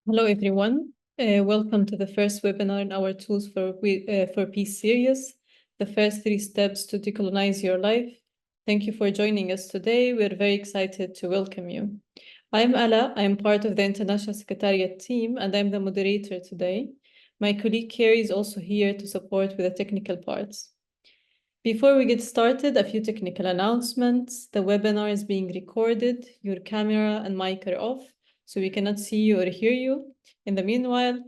Hello, everyone. Welcome to the first webinar in our Tools for Peace series, the first 3 steps to decolonize your life. Thank you for joining us today. We're very excited to welcome you. I'm Ala. I'm part of the International Secretariat team, and I'm the moderator today. My colleague Carrie is also here to support with the technical parts. Before we get started, a few technical announcements. The webinar is being recorded. Your camera and mic are off, so we cannot see you or hear you. In the meanwhile,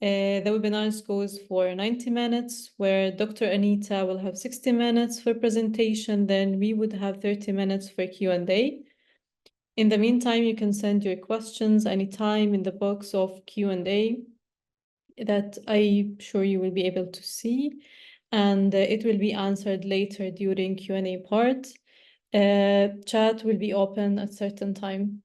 the webinar goes for 90 minutes, where Dr. Anita will have 60 minutes for presentation, then we would have 30 minutes for Q&A. In the meantime, you can send your questions anytime in the box of Q&A that I'm sure you will be able to see, and it will be answered later during Q&A part. Chat will be open at certain time.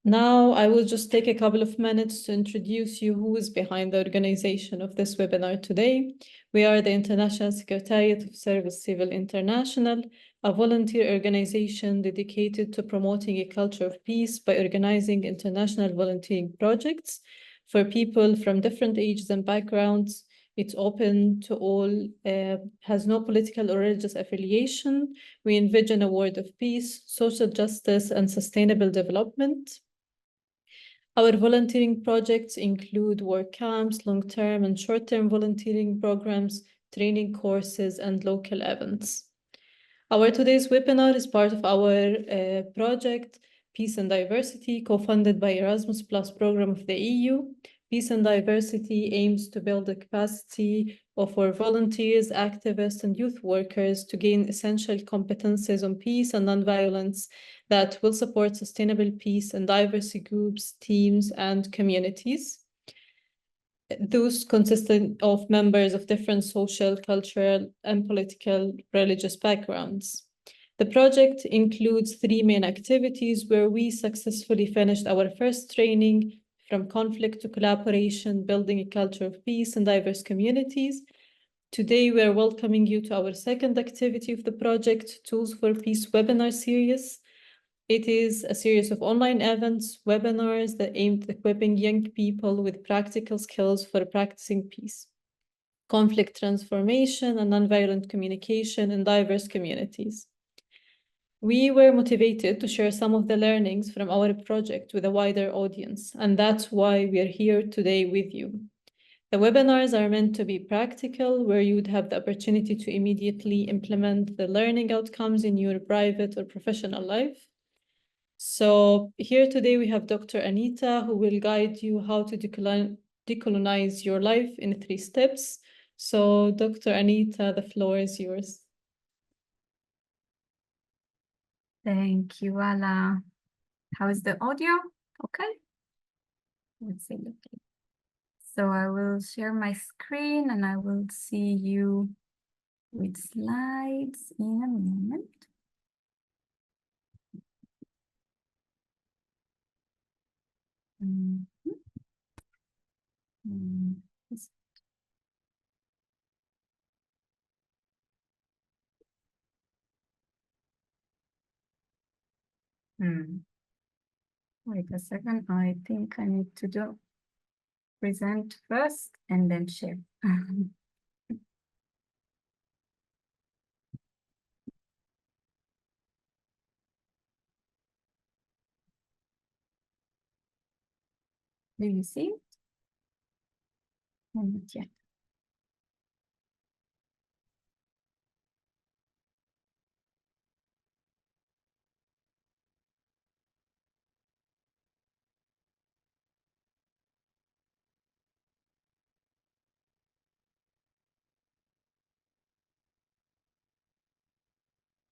Now, I will just take a couple of minutes to introduce you who is behind the organization of this webinar today. We are the International Secretariat of Service Civil International, a volunteer organization dedicated to promoting a culture of peace by organizing international volunteering projects for people from different ages and backgrounds. It's open to all, has no political or religious affiliation. We envision a world of peace, social justice, and sustainable development. Our volunteering projects include work camps, long-term and short-term volunteering programs, training courses, and local events. Our today's webinar is part of our project, Peace and Diversity, co-funded by Erasmus Plus program of the EU. Peace and Diversity aims to build the capacity of our volunteers, activists, and youth workers to gain essential competences on peace and nonviolence that will support sustainable peace in diverse groups, teams, and communities. Those consisting of members of different social, cultural, and political religious backgrounds. The project includes 3 main activities where we successfully finished our first training, from conflict to collaboration, building a culture of peace in diverse communities. Today, we are welcoming you to our second activity of the project, Tools for Peace webinar series. It is a series of online events, webinars that aim at equipping young people with practical skills for practicing peace, conflict transformation, and nonviolent communication in diverse communities. We were motivated to share some of the learnings from our project with a wider audience, and that's why we are here today with you. The webinars are meant to be practical, where you would have the opportunity to immediately implement the learning outcomes in your private or professional life. So here today we have Dr. Anita, who will guide you how to decolonize your life in 3 steps. So Dr. Anita, the floor is yours. Thank you, Ala. How is the audio? Okay. Let's see. So I will share my screen and I will see you with slides in a moment. Wait a second. I think I need to present first and then share. Do you see it? Not yet.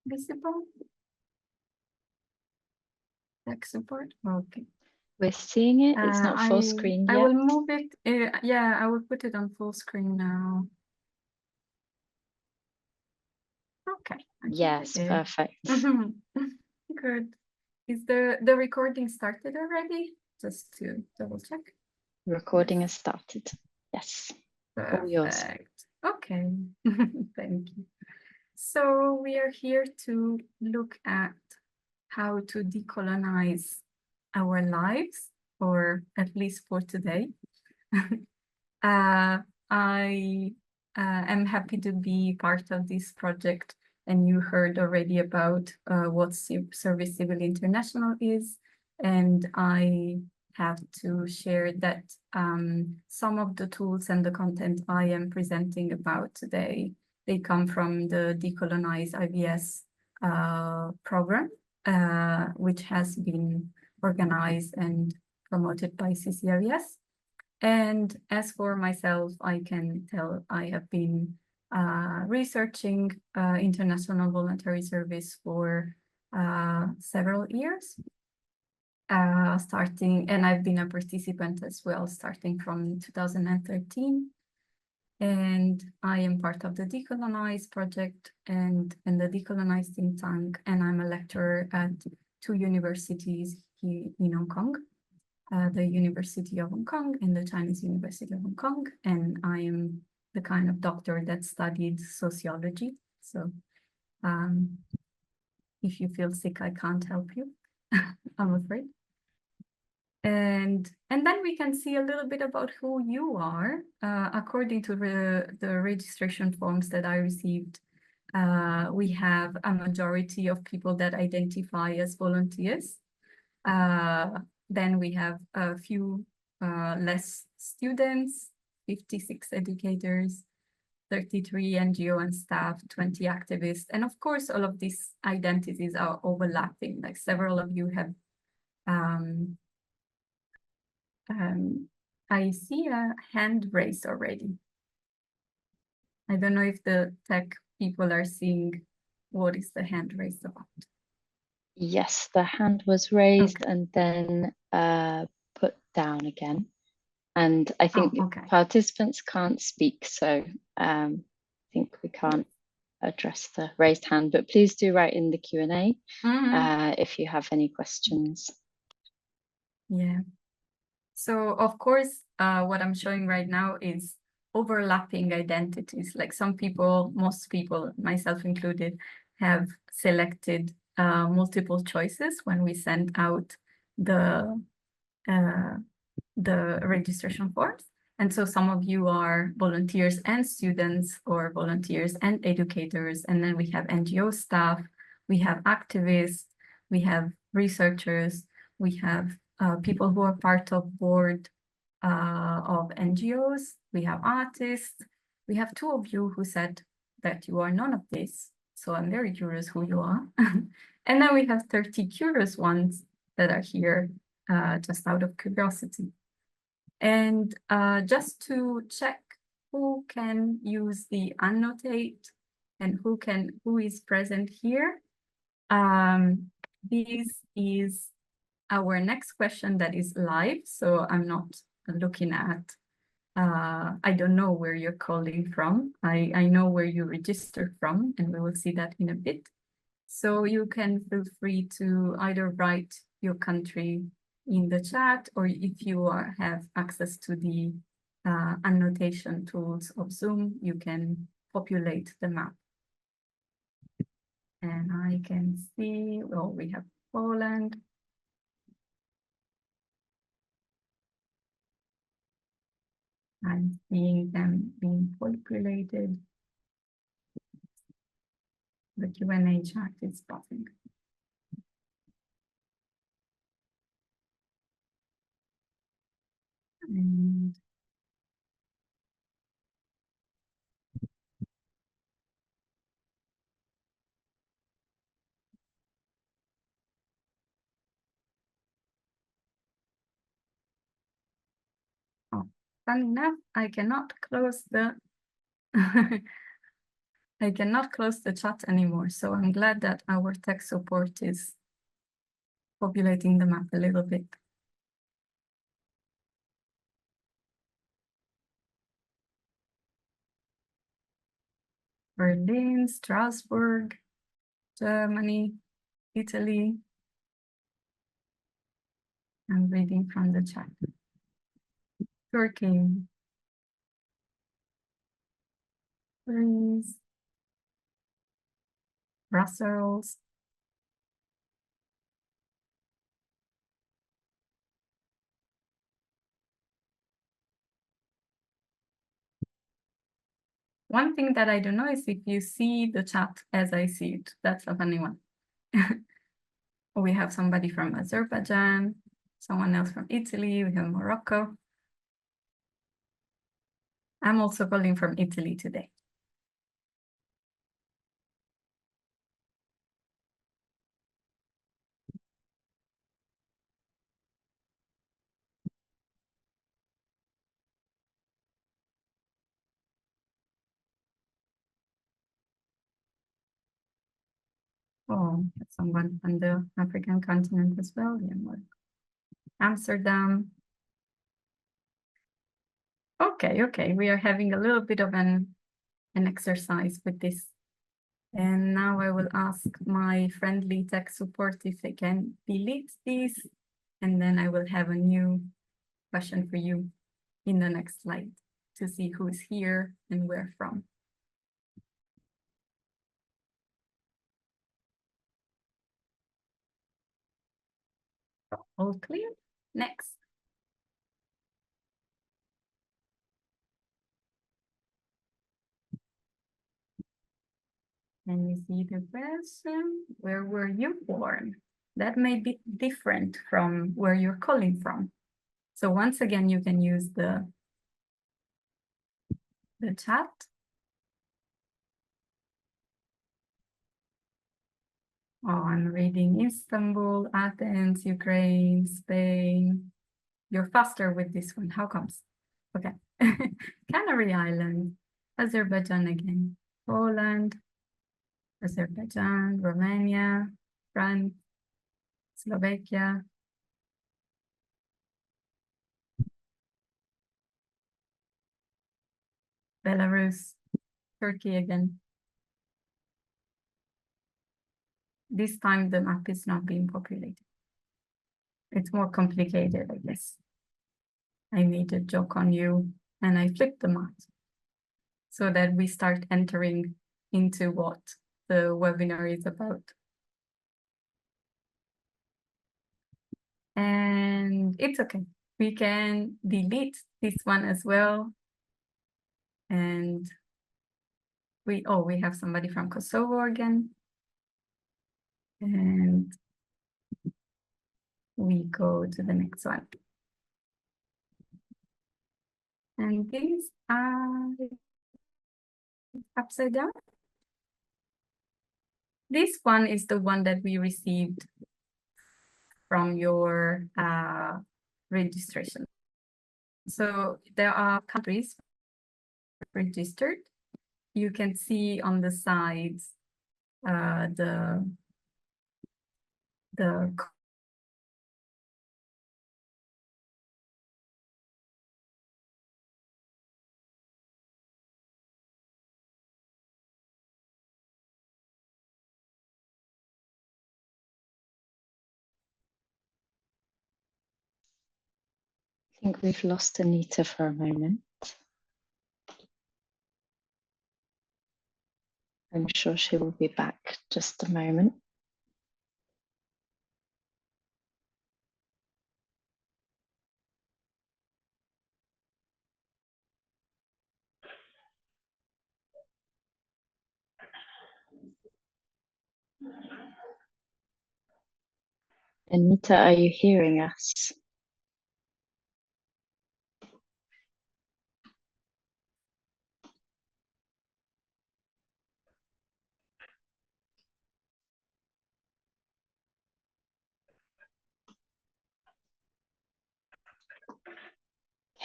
Visible? Tech support? Okay. We're seeing it. It's not full screen yet. I will move it. Yeah, I will put it on full screen now. Okay. Yes, perfect. Good. Is the recording started already? Just to double check. Recording has started. Yes. All yours. Perfect. Okay. Thank you. So we are here to look at how to decolonize our lives or at least for today. I am happy to be part of this project, and you heard already about what Service Civil International is, and I have to share that some of the tools and the content I am presenting about today, they come from the Decolonise IBS program, which has been organized and promoted by CCIBS. And as for myself, I can tell I have been researching international voluntary service for several years, and I've been a participant as well, starting from 2013. And I am part of the Decolonise project and the Decolonise think tank, and I'm a lecturer at 2 universities here in Hong Kong. The University of Hong Kong and the Chinese University of Hong Kong, and I am the kind of doctor that studied sociology. So if you feel sick, I can't help you, I'm afraid. And then we can see a little bit about who you are. According to the registration forms that I received, we have a majority of people that identify as volunteers. Then we have a few less students, 56 educators, 33 NGO and staff, 20 activists. And of course, all of these identities are overlapping. Like several of you have, I see a hand raised already. I don't know if the tech people are seeing what is the hand raised about. Yes, the hand was raised Okay. and then put down again. And I think okay. participants can't speak, so I think we can't address the raised hand, but please do write in the Q&A if you have any questions. Yeah. So of course, what I'm showing right now is overlapping identities. Like some people, most people, myself included, have selected multiple choices when we send out the registration forms. And so some of you are volunteers and students, or volunteers and educators. And then we have NGO staff, we have activists, we have researchers, we have people who are part of board of NGOs, we have artists, we have 2 of you who said that you are none of this. So I'm very curious who you are. And then we have 30 curious ones that are here just out of curiosity. And just to check who can use the annotate and who is present here, this is our next question that is live. So I'm not looking at, I don't know where you're calling from. I know where you registered from, and we will see that in a bit. So you can feel free to either write your country in the chat, or if you have access to the annotation tools of Zoom, you can populate the map. And I can see, well, we have Poland. I'm seeing them being populated. The Q&A chat is popping. And fun enough, I cannot close the I cannot close the chat anymore. So I'm glad that our tech support is populating the map a little bit. Berlin, Strasbourg, Germany, Italy. I'm reading from the chat. Turkey, Greece, Brussels, One thing that I don't know is if you see the chat as I see it. That's a funny one. We have somebody from Azerbaijan, someone else from Italy, we have Morocco. I'm also calling from Italy today. Oh, someone from the African continent as well. Yeah, Amsterdam. Okay. We are having a little bit of an exercise with this. And now I will ask my friendly tech support if they can delete these. And then I will have a new question for you in the next slide to see who is here and where from. All clear? Next. And you see the question, where were you born? That may be different from where you're calling from. So once again, you can use the chat. Oh, I'm reading Istanbul, Athens, Ukraine, Spain. You're faster with this one. How comes? Okay. Canary Island, Azerbaijan again, Poland, Azerbaijan, Romania, France, Slovakia, Belarus, Turkey again. This time the map is not being populated. It's more complicated, I guess. I made a joke on you and I flipped the map so that we start entering into what the webinar is about. And it's okay. We can delete this one as well. And we have somebody from Kosovo again. And we go to the next one. And these are upside down. This one is the one that we received from your registration. So there are countries registered. You can see on the sides the I think we've lost Anita for a moment. I'm sure she will be back just a moment. Anita, are you hearing us?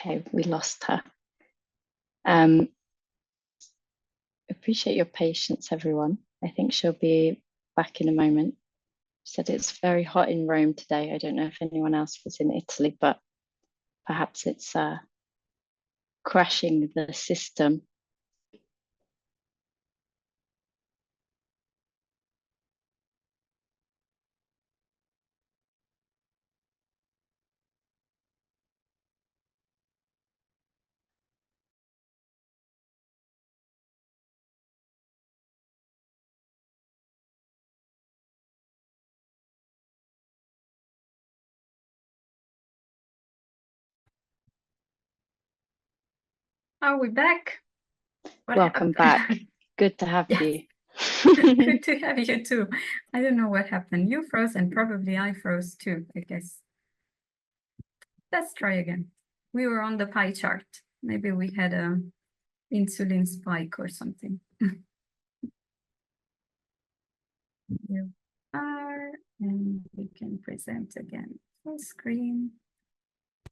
Okay, we lost her. Appreciate your patience, everyone. I think she'll be back in a moment. She said it's very hot in Rome today. I don't know if anyone else was in Italy, but perhaps it's crashing the system. Are we back? Welcome back. Good to have Yes. you. Good to have you too. I don't know what happened. You froze and probably I froze too, I guess. Let's try again. We were on the pie chart. Maybe we had a insulin spike or something. You are, and we can present again full screen.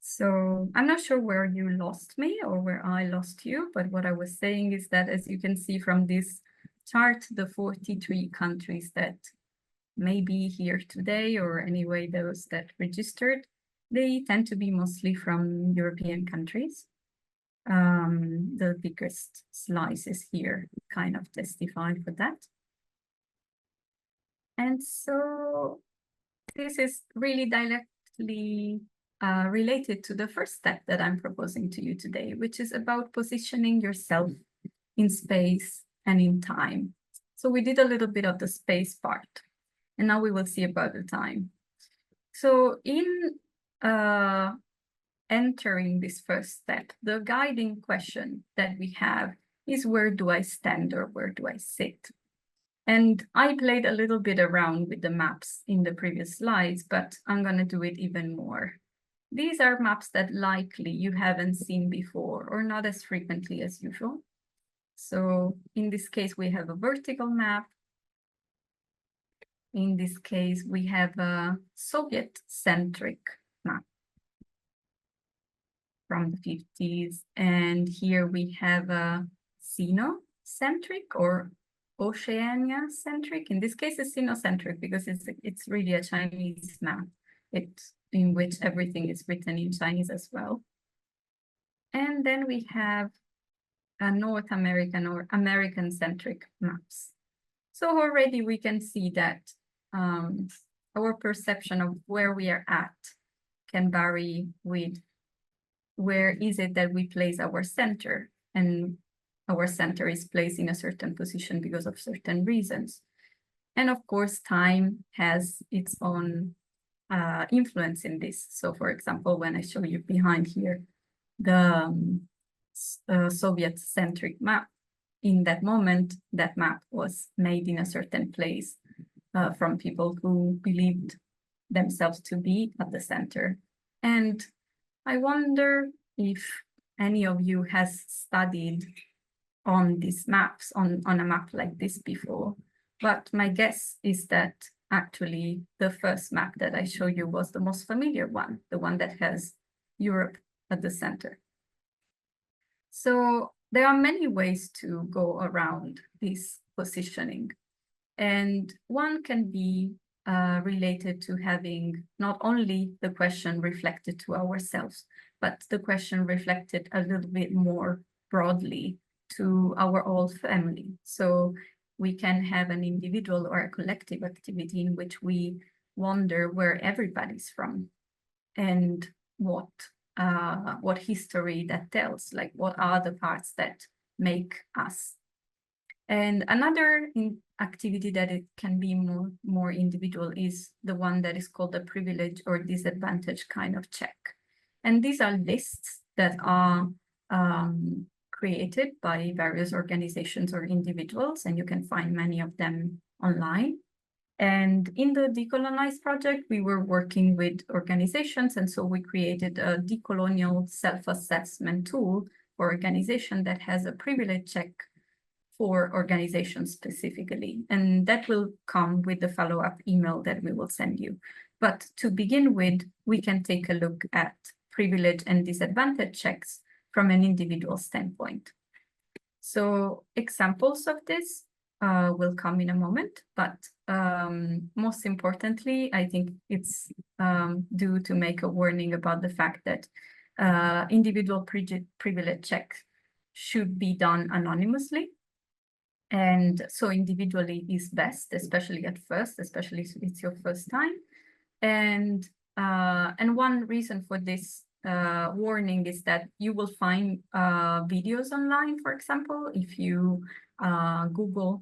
So I'm not sure where you lost me or where I lost you, but what I was saying is that, as you can see from this chart, the 43 countries that may be here today, or anyway, those that registered, they tend to be mostly from European countries. The biggest slices here kind of testify for that. And so this is really directly related to the first step that I'm proposing to you today, which is about positioning yourself in space and in time. So we did a little bit of the space part, and now we will see about the time. So in entering this first step, the guiding question that we have is, where do I stand or where do I sit? And I played a little bit around with the maps in the previous slides, but I'm going to do it even more. These are maps that likely you haven't seen before or not as frequently as usual. So in this case, we have a vertical map. In this case, we have a Soviet-centric map from the 50s. And here we have a Sino-centric or Oceania-centric. In this case, it's Sino-centric because it's really a Chinese map, in which everything is written in Chinese as well. And then we have a North American or American-centric maps. So already we can see that our perception of where we are at can vary with where is it that we place our center, and our center is placed in a certain position because of certain reasons. And of course, time has its own influence in this. So for example, when I show you behind here, the Soviet-centric map, in that moment, that map was made in a certain place from people who believed themselves to be at the center. And I wonder if any of you has studied on these maps, on a map like this before. But my guess is that actually the first map that I show you was the most familiar one, the one that has Europe at the center. So there are many ways to go around this positioning. And one can be related to having not only the question reflected to ourselves, but the question reflected a little bit more broadly to our whole family. So we can have an individual or a collective activity in which we wonder where everybody's from and what history that tells, like what are the parts that make us. And another activity that it can be more individual is the one that is called the privilege or disadvantage kind of check. And these are lists that are created by various organizations or individuals, and you can find many of them online. And in the Decolonise project, we were working with organizations, and so we created a decolonial self-assessment tool for organization that has a privilege check for organizations specifically. And that will come with the follow-up email that we will send you. But to begin with, we can take a look at privilege and disadvantage checks from an individual standpoint. So examples of this will come in a moment, but most importantly, I think it's due to make a warning about the fact that individual privilege checks should be done anonymously. And so individually is best, especially at first, especially if it's your first time. And one reason for this warning is that you will find videos online, for example, if you Google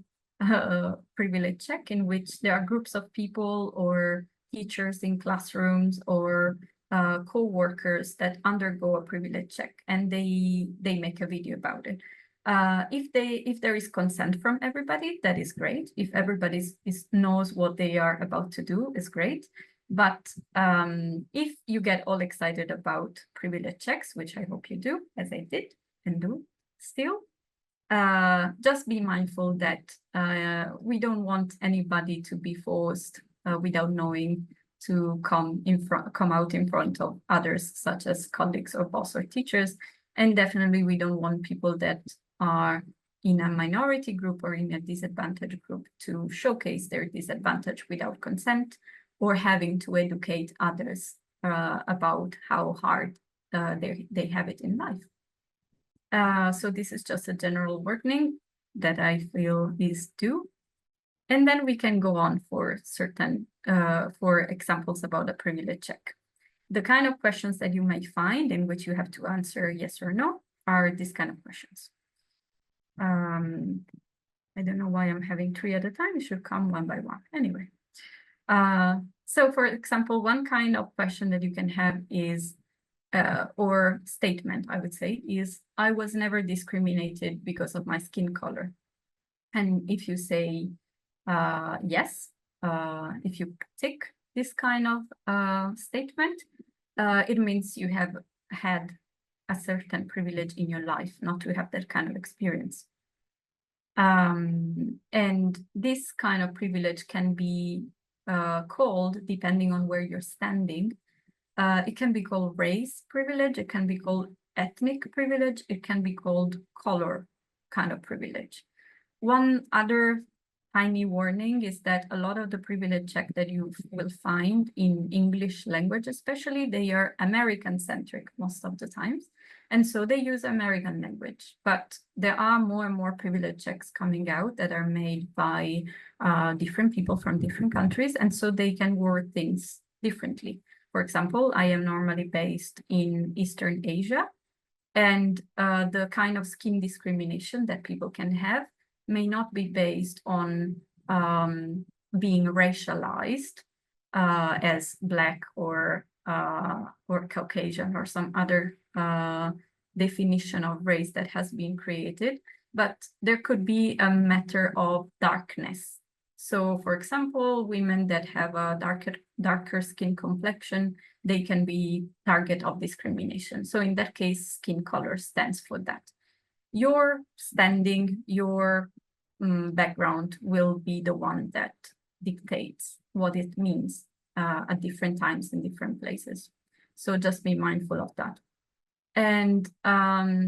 privilege check, in which there are groups of people or teachers in classrooms or co-workers that undergo a privilege check, and they make a video about it. If there is consent from everybody, that is great. If everybody knows what they are about to do, is great. But if you get all excited about privilege checks, which I hope you do, as I did and do still, just be mindful that we don't want anybody to be forced without knowing to come out in front of others, such as colleagues or boss or teachers. And definitely we don't want people that are in a minority group or in a disadvantaged group to showcase their disadvantage without consent, or having to educate others about how hard they have it in life. So this is just a general warning that I feel is due. And then we can go on for certain, for examples about a privilege check. The kind of questions that you might find in which you have to answer yes or no are these kind of questions. I don't know why I'm having 3 at a time. It should come one by one. Anyway, so for example, one kind of question that you can have is, or statement, I would say, is, I was never discriminated because of my skin color. And if you say yes, if you tick this kind of statement, it means you have had a certain privilege in your life not to have that kind of experience. And this kind of privilege can be called, depending on where you're standing, it can be called race privilege, it can be called ethnic privilege, it can be called color kind of privilege. One other tiny warning is that a lot of the privilege check that you will find in English language, especially, they are American-centric most of the times. And so they use American language, but there are more and more privilege checks coming out that are made by different people from different countries. And so they can word things differently. For example, I am normally based in Eastern Asia, and the kind of skin discrimination that people can have may not be based on being racialized as Black or Caucasian or some other definition of race that has been created, but there could be a matter of darkness. So, for example, women that have a darker skin complexion, they can be target of discrimination. So in that case, skin color stands for that. Your standing, your background will be the one that dictates what it means at different times in different places. So just be mindful of that. And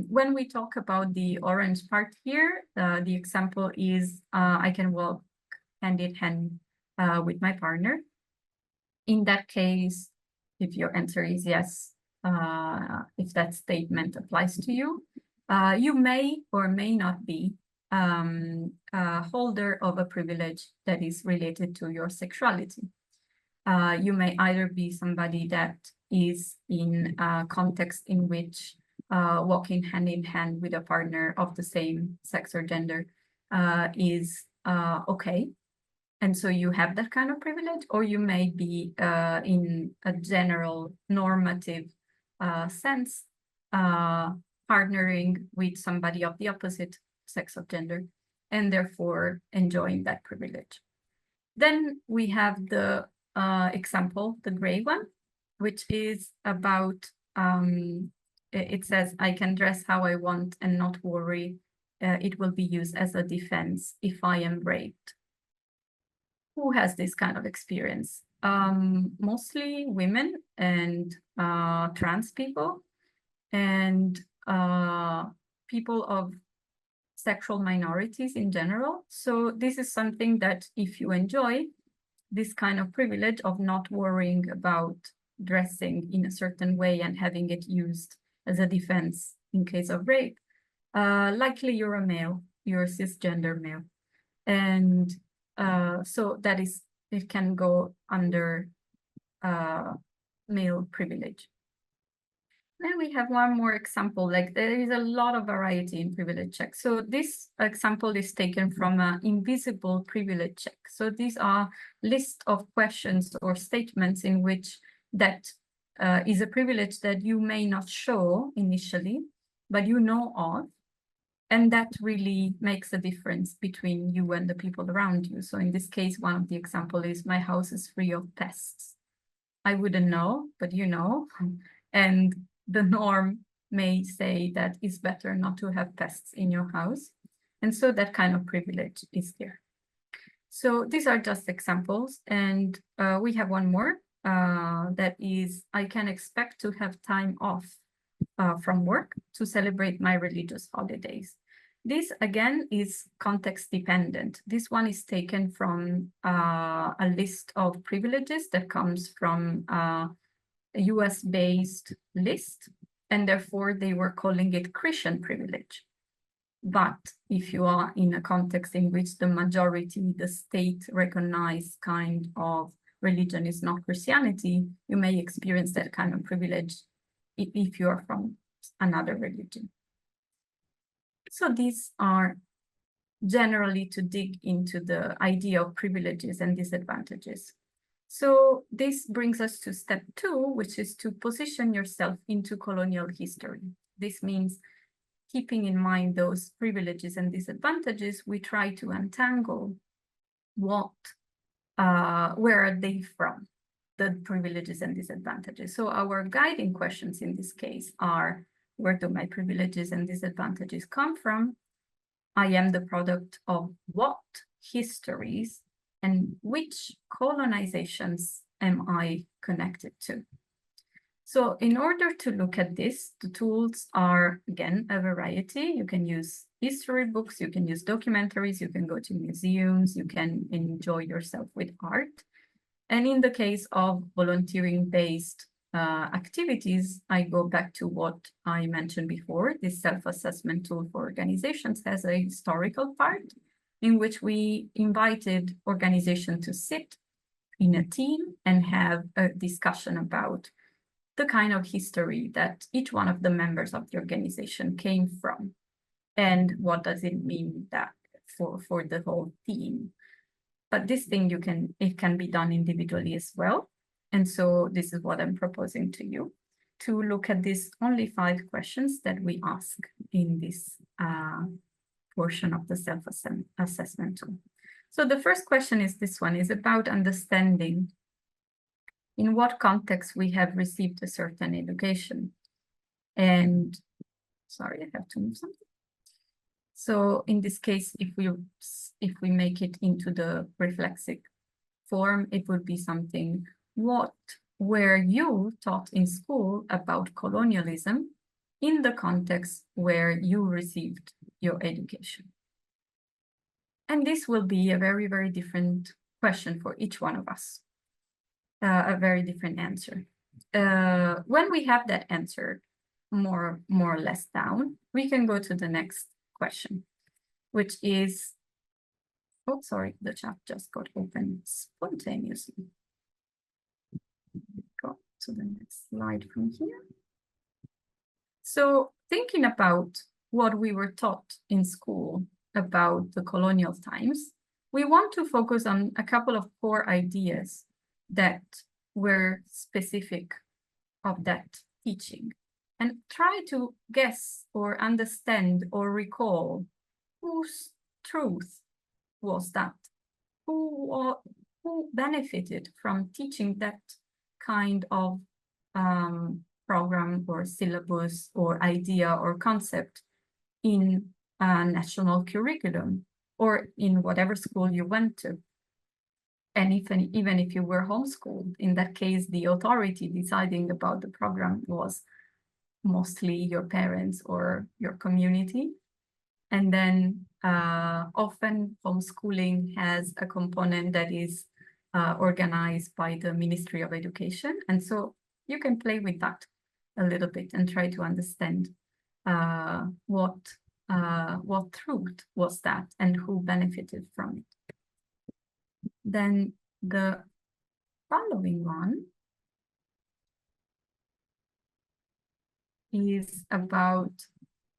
when we talk about the orange part here, the example is I can walk hand in hand with my partner. In that case, if your answer is yes, if that statement applies to you, you may or may not be a holder of a privilege that is related to your sexuality. You may either be somebody that is in a context in which walking hand in hand with a partner of the same sex or gender is okay. And so you have that kind of privilege, or you may be in a general normative sense, partnering with somebody of the opposite sex or gender, and therefore enjoying that privilege. Then we have the example, the gray one, which is about, it says, I can dress how I want and not worry. It will be used as a defense if I am raped. Who has this kind of experience? Mostly women and trans people and people of sexual minorities in general. So this is something that if you enjoy this kind of privilege of not worrying about dressing in a certain way and having it used as a defense in case of rape, likely you're a male, you're a cisgender male. And so that is, it can go under male privilege. Then we have one more example, like there is a lot of variety in privilege checks. So this example is taken from an invisible privilege check. So these are lists of questions or statements in which that is a privilege that you may not show initially, but you know of. And that really makes a difference between you and the people around you. So in this case, one of the examples is my house is free of pests. I wouldn't know, but you know, and the norm may say that it's better not to have pests in your house. And so that kind of privilege is there. So these are just examples. And we have one more that is, I can expect to have time off from work to celebrate my religious holidays. This again is context dependent. This one is taken from a list of privileges that comes from a US-based list, and therefore they were calling it Christian privilege. But if you are in a context in which the majority, the state recognized kind of religion is not Christianity, you may experience that kind of privilege if you are from another religion. So these are generally to dig into the idea of privileges and disadvantages. So this brings us to step 2, which is to position yourself into colonial history. This means keeping in mind those privileges and disadvantages, we try to untangle where are they from, the privileges and disadvantages. So our guiding questions in this case are, where do my privileges and disadvantages come from? I am the product of what histories and which colonizations am I connected to? So in order to look at this, the tools are, again, a variety. You can use history books, you can use documentaries, you can go to museums, you can enjoy yourself with art. And in the case of volunteering-based activities, I go back to what I mentioned before. This self-assessment tool for organizations has a historical part in which we invited organizations to sit in a team and have a discussion about the kind of history that each one of the members of the organization came from, and what does it mean that for the whole team. But this thing it can be done individually as well. And so this is what I'm proposing to you, to look at these only 5 questions that we ask in this portion of the self-assessment tool. So the first question is this one, is about understanding in what context we have received a certain education. And sorry, I have to move something. So in this case, if we make it into the reflexive form, it would be something, what were you taught in school about colonialism in the context where you received your education? And this will be a very, very different question for each one of us, a very different answer. When we have that answer more or less down, we can go to the next question, which is, oh, sorry, the chat just got open spontaneously. Go to the next slide from here. So thinking about what we were taught in school about the colonial times, we want to focus on a couple of core ideas that were specific of that teaching, and try to guess or understand or recall whose truth was that, who benefited from teaching that kind of program or syllabus or idea or concept in a national curriculum or in whatever school you went to. And even if you were homeschooled, in that case, the authority deciding about the program was mostly your parents or your community. And then often homeschooling has a component that is organized by the Ministry of Education. And so you can play with that a little bit and try to understand what truth was that and who benefited from it. Then the following one is about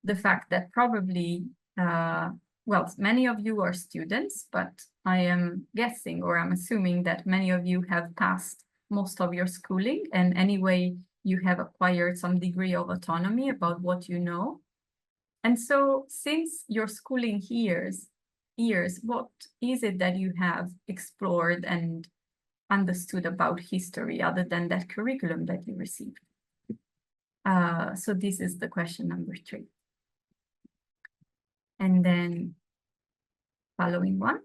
the fact that probably, well, many of you are students, but I am guessing or I'm assuming that many of you have passed most of your schooling, and anyway, you have acquired some degree of autonomy about what you know. And so since your schooling years, what is it that you have explored and understood about history other than that curriculum that you received? So this is the question number 3. And then following one.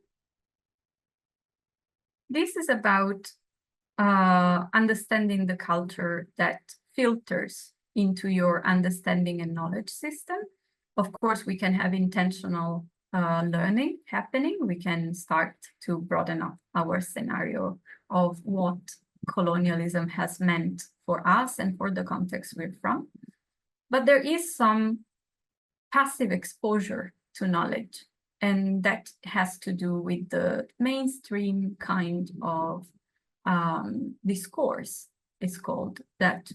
This is about understanding the culture that filters into your understanding and knowledge system. Of course, we can have intentional learning happening. We can start to broaden up our scenario of what colonialism has meant for us and for the context we're from. But there is some passive exposure to knowledge, and that has to do with the mainstream kind of discourse, it's called, that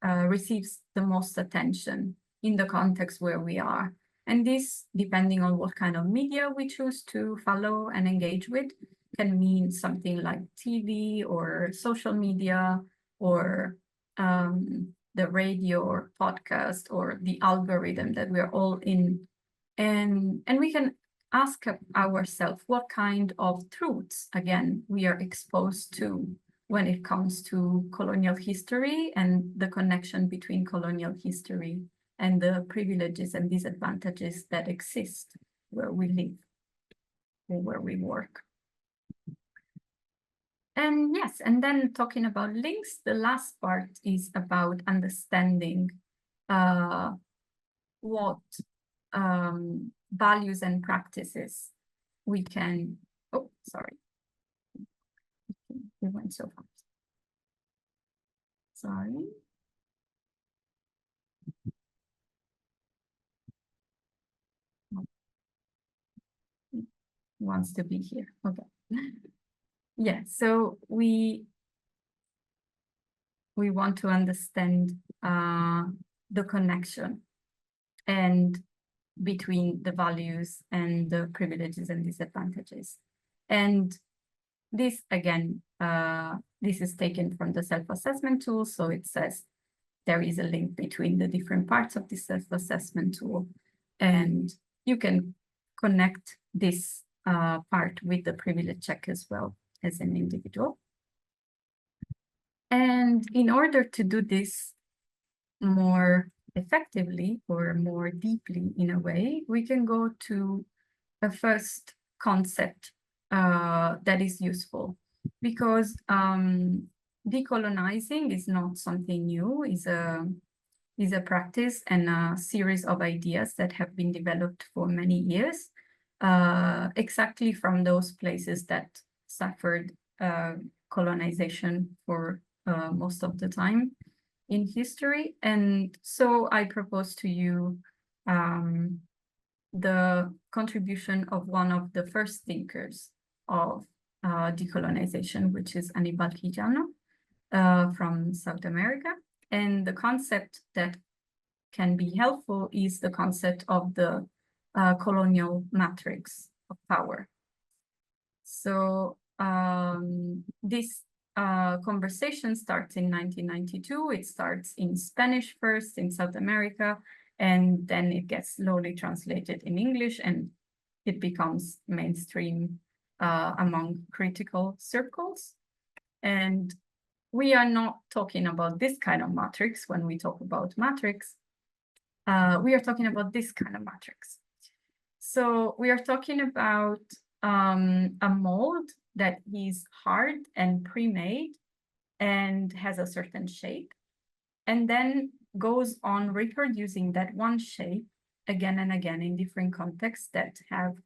receives the most attention in the context where we are. And this, depending on what kind of media we choose to follow and engage with, can mean something like TV or social media or the radio or podcast or the algorithm that we're all in. And we can ask ourselves what kind of truths, again, we are exposed to when it comes to colonial history and the connection between colonial history and the privileges and disadvantages that exist where we live or where we work. And yes, and then talking about links, the last part is about understanding what values and practices we can, oh, sorry. We went so fast. Sorry. Wants to be here, okay. Yeah, so we want to understand the connection and between the values and the privileges and disadvantages. And this, again, this is taken from the self-assessment tool. So it says there is a link between the different parts of the self-assessment tool. And you can connect this part with the privilege check as well as an individual. And in order to do this more effectively or more deeply in a way, we can go to a first concept that is useful, because decolonizing is not something new, is a practice and a series of ideas that have been developed for many years, exactly from those places that suffered colonization for most of the time in history. And so I propose to you the contribution of one of the first thinkers of decolonization, which is Aníbal Quijano from South America. And the concept that can be helpful is the concept of the colonial matrix of power. So this conversation starts in 1992. It starts in Spanish first in South America, and then it gets slowly translated in English, and it becomes mainstream among critical circles. And we are not talking about this kind of matrix when we talk about matrix. We are talking about this kind of matrix. So we are talking about a mold that is hard and pre-made and has a certain shape, and then goes on reproducing that one shape again and again in different contexts that have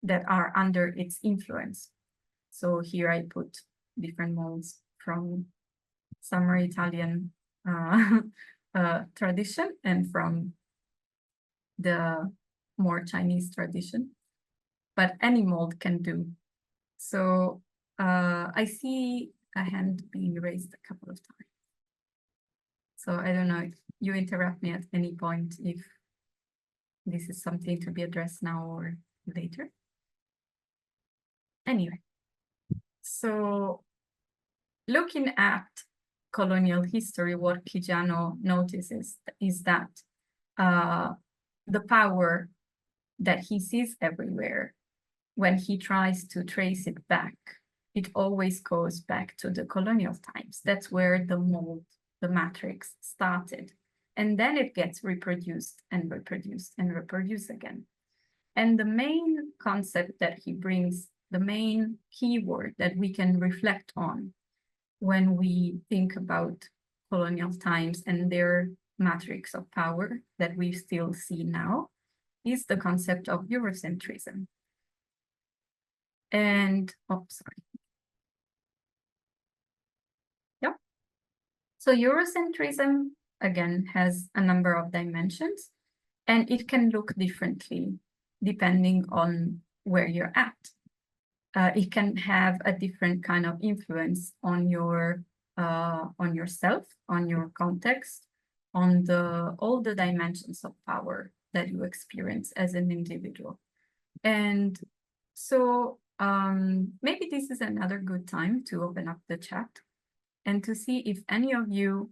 that are under its influence. So here I put different molds from summer Italian tradition and from the more Chinese tradition, but any mold can do. So I see a hand being raised a couple of times. So I don't know if you interrupt me at any point if this is something to be addressed now or later. Anyway, so looking at colonial history, what Quijano notices is that the power that he sees everywhere, when he tries to trace it back, it always goes back to the colonial times. That's where the mold, the matrix started. And then it gets reproduced and reproduced and reproduced again. And the main concept that he brings, the main keyword that we can reflect on when we think about colonial times and their matrix of power that we still see now, is the concept of Eurocentrism. And, oh, sorry. Yeah. So Eurocentrism, again, has a number of dimensions, and it can look differently depending on where you're at. It can have a different kind of influence on your on yourself, on your context, on all the dimensions of power that you experience as an individual. And so maybe this is another good time to open up the chat and to see if any of you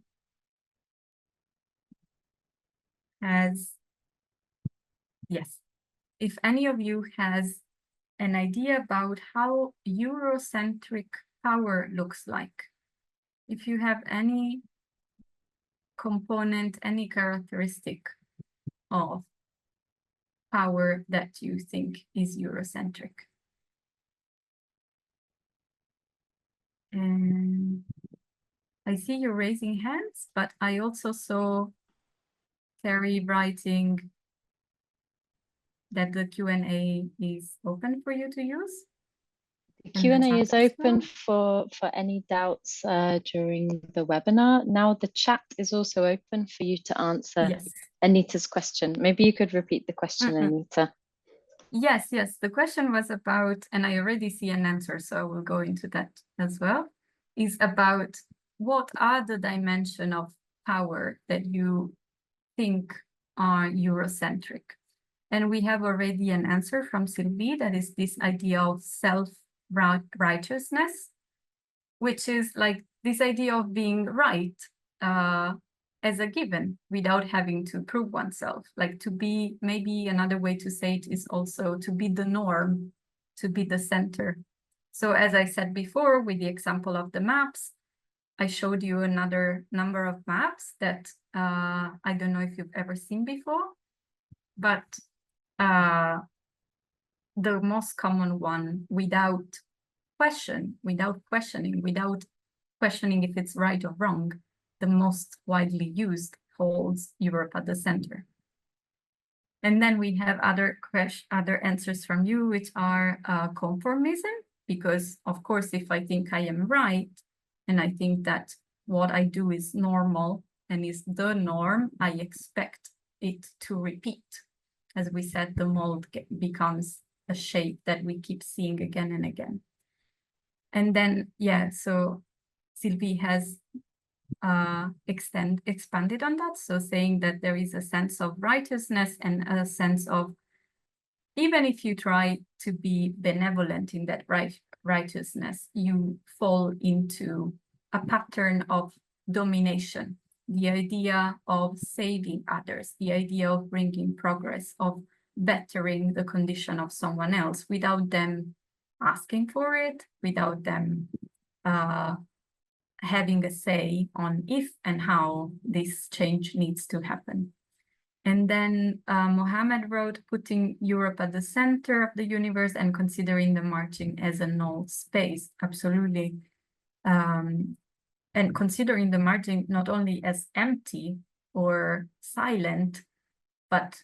if any of you has an idea about how Eurocentric power looks like. If you have any component, any characteristic of power that you think is Eurocentric. And I see you raising hands, but I also saw Terry writing that the Q&A is open for you to use. The Q&A is open for any doubts during the webinar. Now the chat is also open for you to answer Anita's question. Maybe you could repeat the question, Anita. Yes, the question was about, and I already see an answer, so I will go into that as well, is about what are the dimensions of power that you think are Eurocentric. And we have already an answer from Sylvie, that is this idea of self-righteousness, which is like this idea of being right as a given without having to prove oneself. Like to be, maybe another way to say it is also to be the norm, to be the center. So as I said before, with the example of the maps, I showed you another number of maps that I don't know if you've ever seen before, but the most common one, without questioning if it's right or wrong, the most widely used holds Europe at the center. And then we have other answers from you, which are conformism, because of course, if I think I am right, and I think that what I do is normal and is the norm, I expect it to repeat. As we said, the mold becomes a shape that we keep seeing again and again. And then, so Sylvie has expanded on that. So saying that there is a sense of righteousness and a sense of, even if you try to be benevolent in that righteousness, you fall into a pattern of domination. The idea of saving others, the idea of bringing progress, of bettering the condition of someone else without them asking for it, without them having a say on if and how this change needs to happen. And then Mohammed wrote, putting Europe at the center of the universe and considering the margin as a null space. Absolutely. And considering the margin not only as empty or silent, but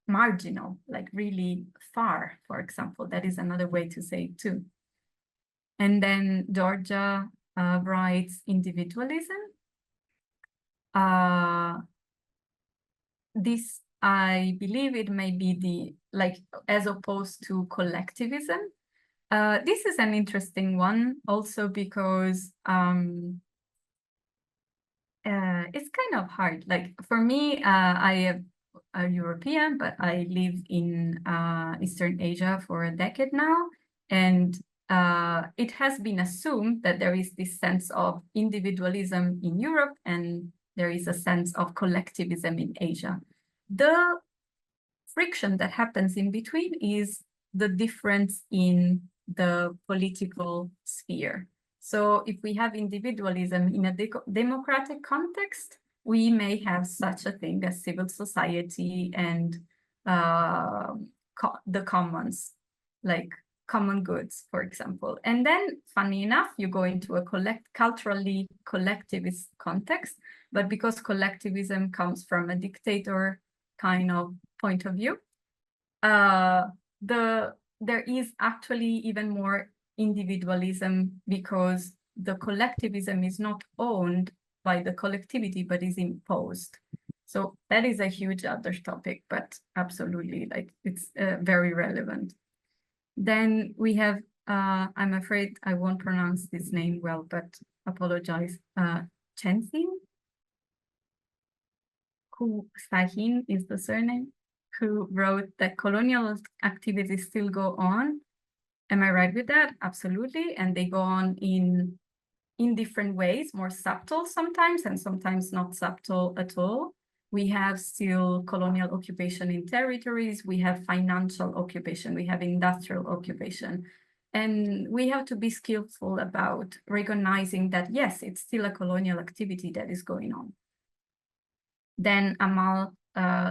marginal, like really far, for example. That is another way to say it too. And then Georgia writes individualism. This, I believe it may be as opposed to collectivism. This is an interesting one also because it's kind of hard. Like for me, I am a European, but I live in Eastern Asia for a decade now. And it has been assumed that there is this sense of individualism in Europe and there is a sense of collectivism in Asia. the friction that happens in between is the difference in the political sphere. So if we have individualism in a democratic context, we may have such a thing as civil society and the commons, like common goods, for example. And then, funny enough, you go into a culturally collectivist context, but because collectivism comes from a dictator kind of point of view, there is actually even more individualism, because the collectivism is not owned by the collectivity, but is imposed. So that is a huge other topic, but absolutely, like, it's very relevant. Then we have, I'm afraid I won't pronounce this name well, but apologize, Chensin, who Sahin is the surname, who wrote that colonial activities still go on. Am I right with that? Absolutely. And they go on in different ways, more subtle sometimes, and sometimes not subtle at all. We have still colonial occupation in territories, we have financial occupation, we have industrial occupation. And we have to be skillful about recognizing that, yes, it's still a colonial activity that is going on. Then Amal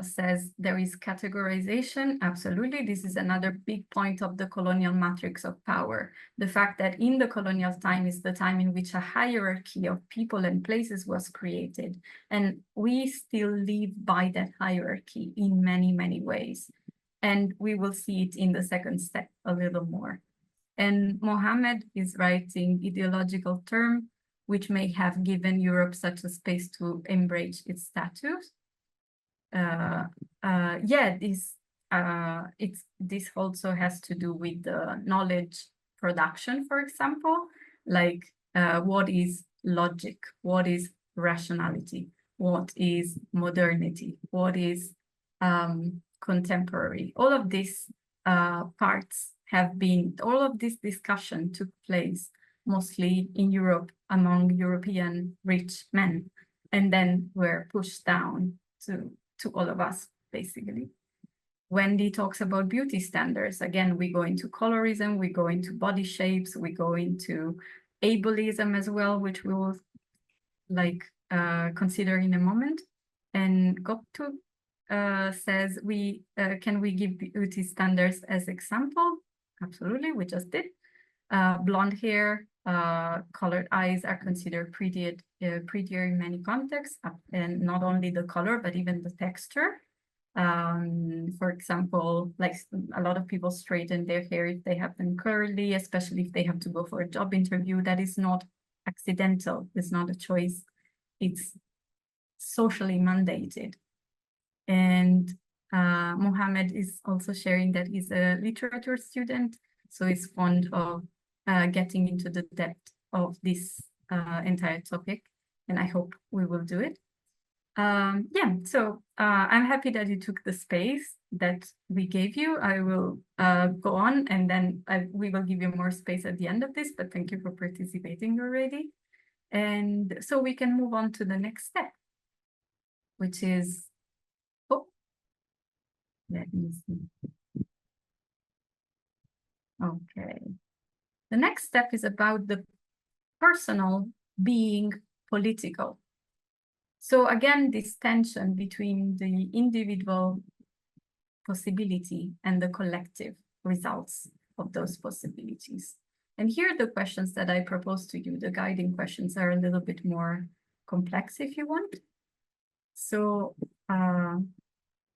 says there is categorization. Absolutely, this is another big point of the colonial matrix of power. The fact that in the colonial time is the time in which a hierarchy of people and places was created. And we still live by that hierarchy in many, many ways. And we will see it in the second step a little more. And Mohammed is writing ideological term, which may have given Europe such a space to embrace its status. This also has to do with the knowledge production, for example, like what is logic, what is rationality, what is modernity, what is contemporary. All of these parts have been, all of this discussion took place mostly in Europe among European rich men, and then were pushed down to all of us, basically. Wendy talks about beauty standards. Again, we go into colorism, we go into body shapes, we go into ableism as well, which we will consider in a moment. And Goptu says, can we give beauty standards as example? Absolutely, we just did. Blonde hair, colored eyes are considered prettier in many contexts, and not only the color, but even the texture. For example, like a lot of people straighten their hair if they have them curly, especially if they have to go for a job interview. That is not accidental, it's not a choice, it's socially mandated. And Mohammed is also sharing that he's a literature student, so he's fond of getting into the depth of this entire topic, and I hope we will do it. So I'm happy that you took the space that we gave you. I will go on, and then we will give you more space at the end of this, but thank you for participating already. And so we can move on to the next step, which is, let me see. Okay. The next step is about the personal being political. So again, this tension between the individual possibility and the collective results of those possibilities. And here the questions that I propose to you, the guiding questions, are a little bit more complex if you want. So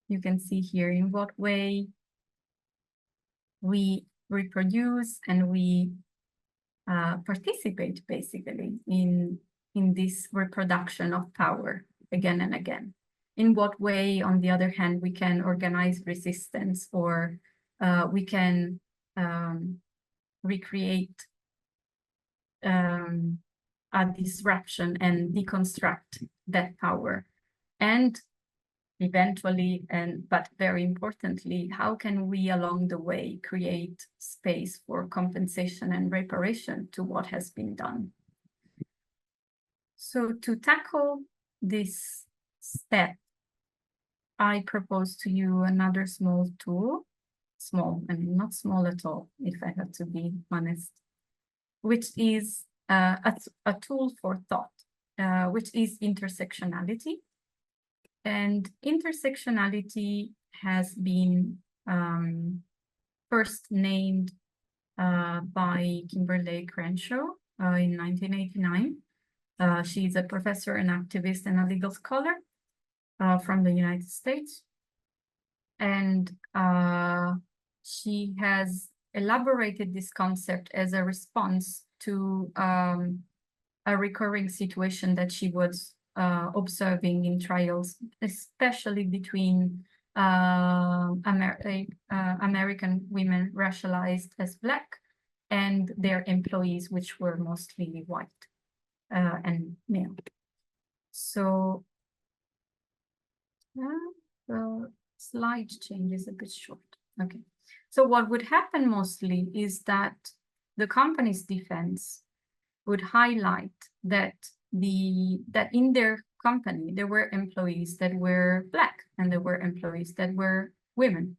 you can see here in what way we reproduce and we participate basically in this reproduction of power again and again. In what way, on the other hand, we can organize resistance, or we can recreate a disruption and deconstruct that power. And eventually, but very importantly, how can we along the way create space for compensation and reparation to what has been done? So to tackle this step, I propose to you another small tool, small and not small at all, if I have to be honest, which is a tool for thought, which is intersectionality. And intersectionality has been first named by Kimberly Crenshaw in 1989. She's a professor and activist and a legal scholar from the United States. And she has elaborated this concept as a response to a recurring situation that she was observing in trials, especially between American women racialized as Black and their employees, which were mostly white and male. So the slide change is a bit short. Okay. So what would happen mostly is that the company's defense would highlight that in their company there were employees that were Black and there were employees that were women.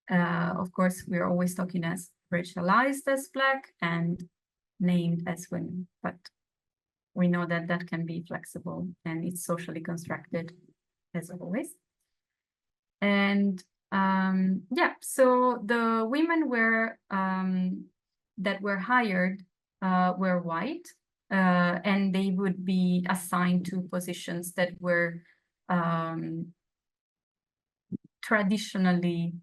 Of course, we're always talking as racialized as Black and named as women, but we know that that can be flexible and it's socially constructed as always. And yeah, so the women were that were hired were white, and they would be assigned to positions that were traditionally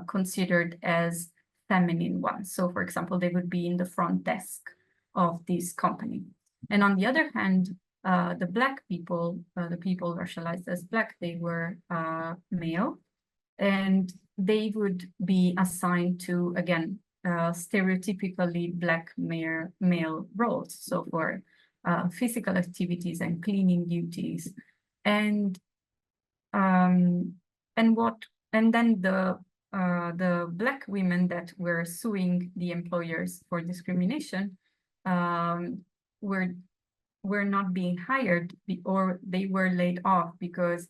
considered as feminine ones. So, for example, they would be in the front desk of this company. And on the other hand, the Black people, the people racialized as Black, they were male, and they would be assigned to, again, stereotypically Black male roles. So for physical activities and cleaning duties, and then the Black women that were suing the employers for discrimination were not being hired, or they were laid off because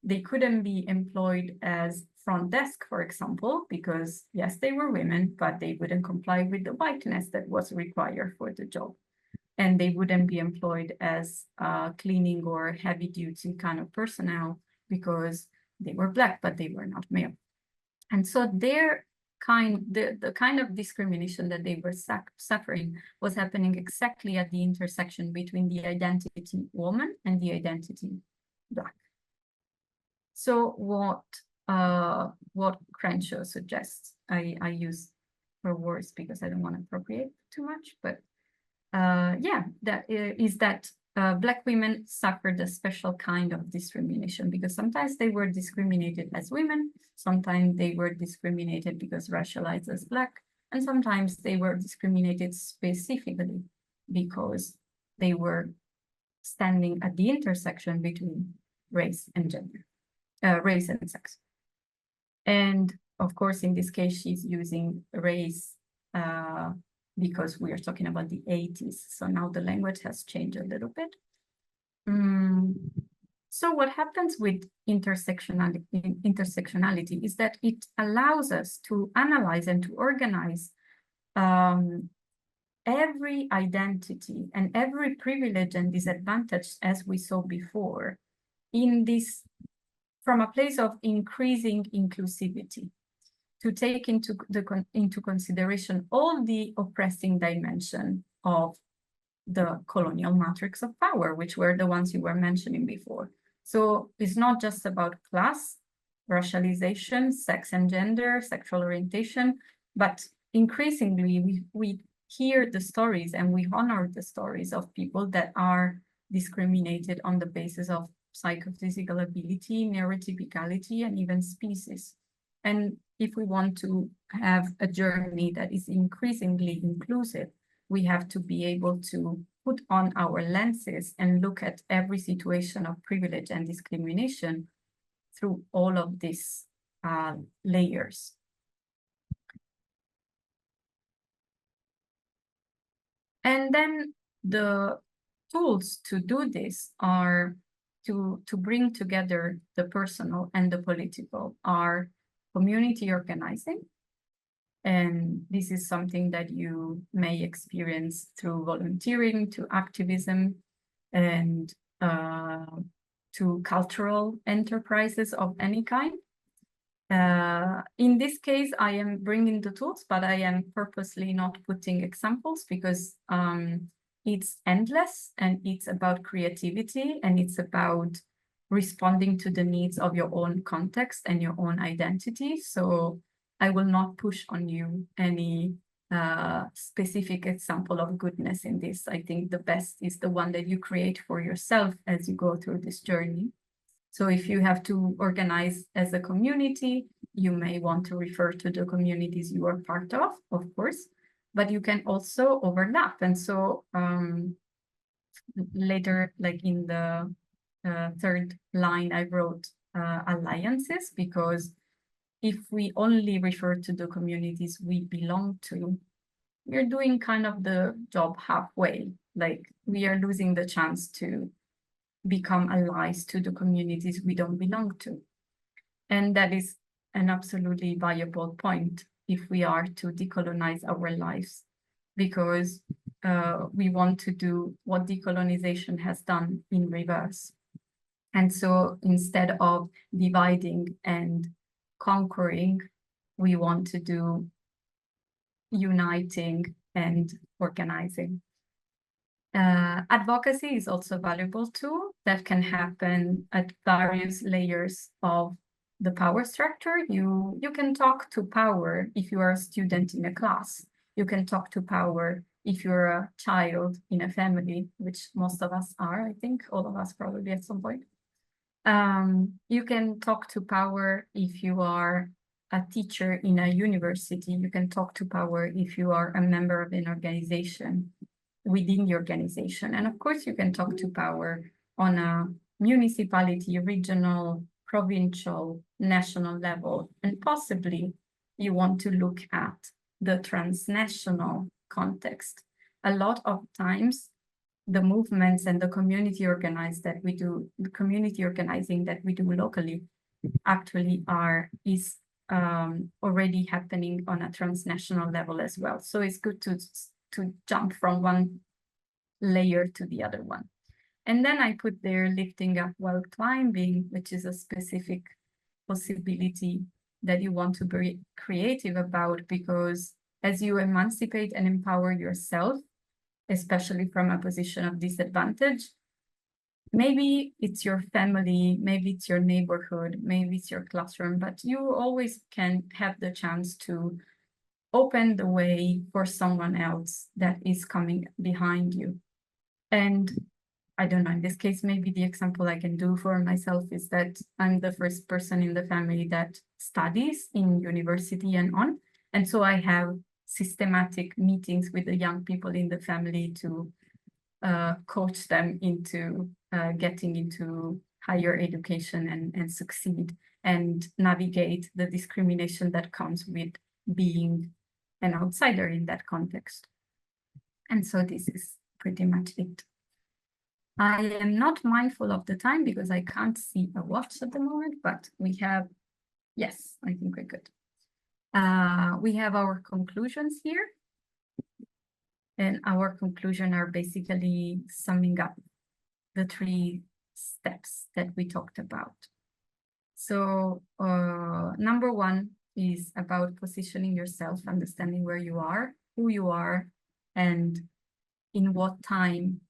they couldn't be employed as front desk, for example, because yes, they were women, but they wouldn't comply with the whiteness that was required for the job. And they wouldn't be employed as cleaning or heavy duty kind of personnel because they were Black, but they were not male. And so the kind of discrimination that they were suffering was happening exactly at the intersection between the identity woman and the identity Black. So what Crenshaw suggests, I use her words because I don't want to appropriate too much, but yeah, that is that Black women suffered a special kind of discrimination because sometimes they were discriminated as women, sometimes they were discriminated because racialized as Black, and sometimes they were discriminated specifically because they were standing at the intersection between race and gender, race and sex. And of course, in this case, she's using race because we are talking about the 80s. So now the language has changed a little bit. So what happens with intersectionality is that it allows us to analyze and to organize every identity and every privilege and disadvantage, as we saw before, in this from a place of increasing inclusivity, to take into consideration all the oppressing dimension of the colonial matrix of power, which were the ones you were mentioning before. So it's not just about class, racialization, sex and gender, sexual orientation, but increasingly we hear the stories and we honor the stories of people that are discriminated on the basis of psychophysical ability, neurotypicality, and even species. And if we want to have a journey that is increasingly inclusive, we have to be able to put on our lenses and look at every situation of privilege and discrimination through all of these layers. And then the tools to do this are to bring together the personal and the political are community organizing. And this is something that you may experience through volunteering, to activism, and to cultural enterprises of any kind. In this case, I am bringing the tools, but I am purposely not putting examples because it's endless and it's about creativity and it's about responding to the needs of your own context and your own identity. So I will not push on you any specific example of goodness in this. I think the best is the one that you create for yourself as you go through this journey. So if you have to organize as a community, you may want to refer to the communities you are part of course, but you can also overlap. And so later, like in the third line, I wrote alliances, because if we only refer to the communities we belong to, we're doing kind of the job halfway. Like we are losing the chance to become allies to the communities we don't belong to. And that is an absolutely viable point if we are to decolonize our lives, because we want to do what decolonization has done in reverse. And so instead of dividing and conquering, we want to do uniting and organizing. Advocacy is also a valuable tool that can happen at various layers of the power structure. You can talk to power if you are a student in a class. You can talk to power if you're a child in a family, which most of us are, I think, all of us probably at some point. You can talk to power if you are a teacher in a university. You can talk to power if you are a member of an organization within the organization. And of course, you can talk to power on a municipality, regional, provincial, national level, and possibly you want to look at the transnational context. A lot of times, the movements and the community organizing that we do locally actually is already happening on a transnational level as well. So it's good to jump from one layer to the other one. And then I put there lifting up while climbing, which is a specific possibility that you want to be creative about, because as you emancipate and empower yourself, especially from a position of disadvantage, maybe it's your family, maybe it's your neighborhood, maybe it's your classroom, but you always can have the chance to open the way for someone else that is coming behind you. And I don't know, in this case, maybe the example I can do for myself is that I'm the first person in the family that studies in university and on. And so I have systematic meetings with the young people in the family to coach them into getting into higher education and succeed and navigate the discrimination that comes with being an outsider in that context. And so this is pretty much it. I am not mindful of the time because I can't see a watch at the moment, but we have, yes, I think we're good. We have our conclusions here. And our conclusions are basically summing up the 3 steps that we talked about. So number 1 is about positioning yourself, understanding where you are, who you are, and in what time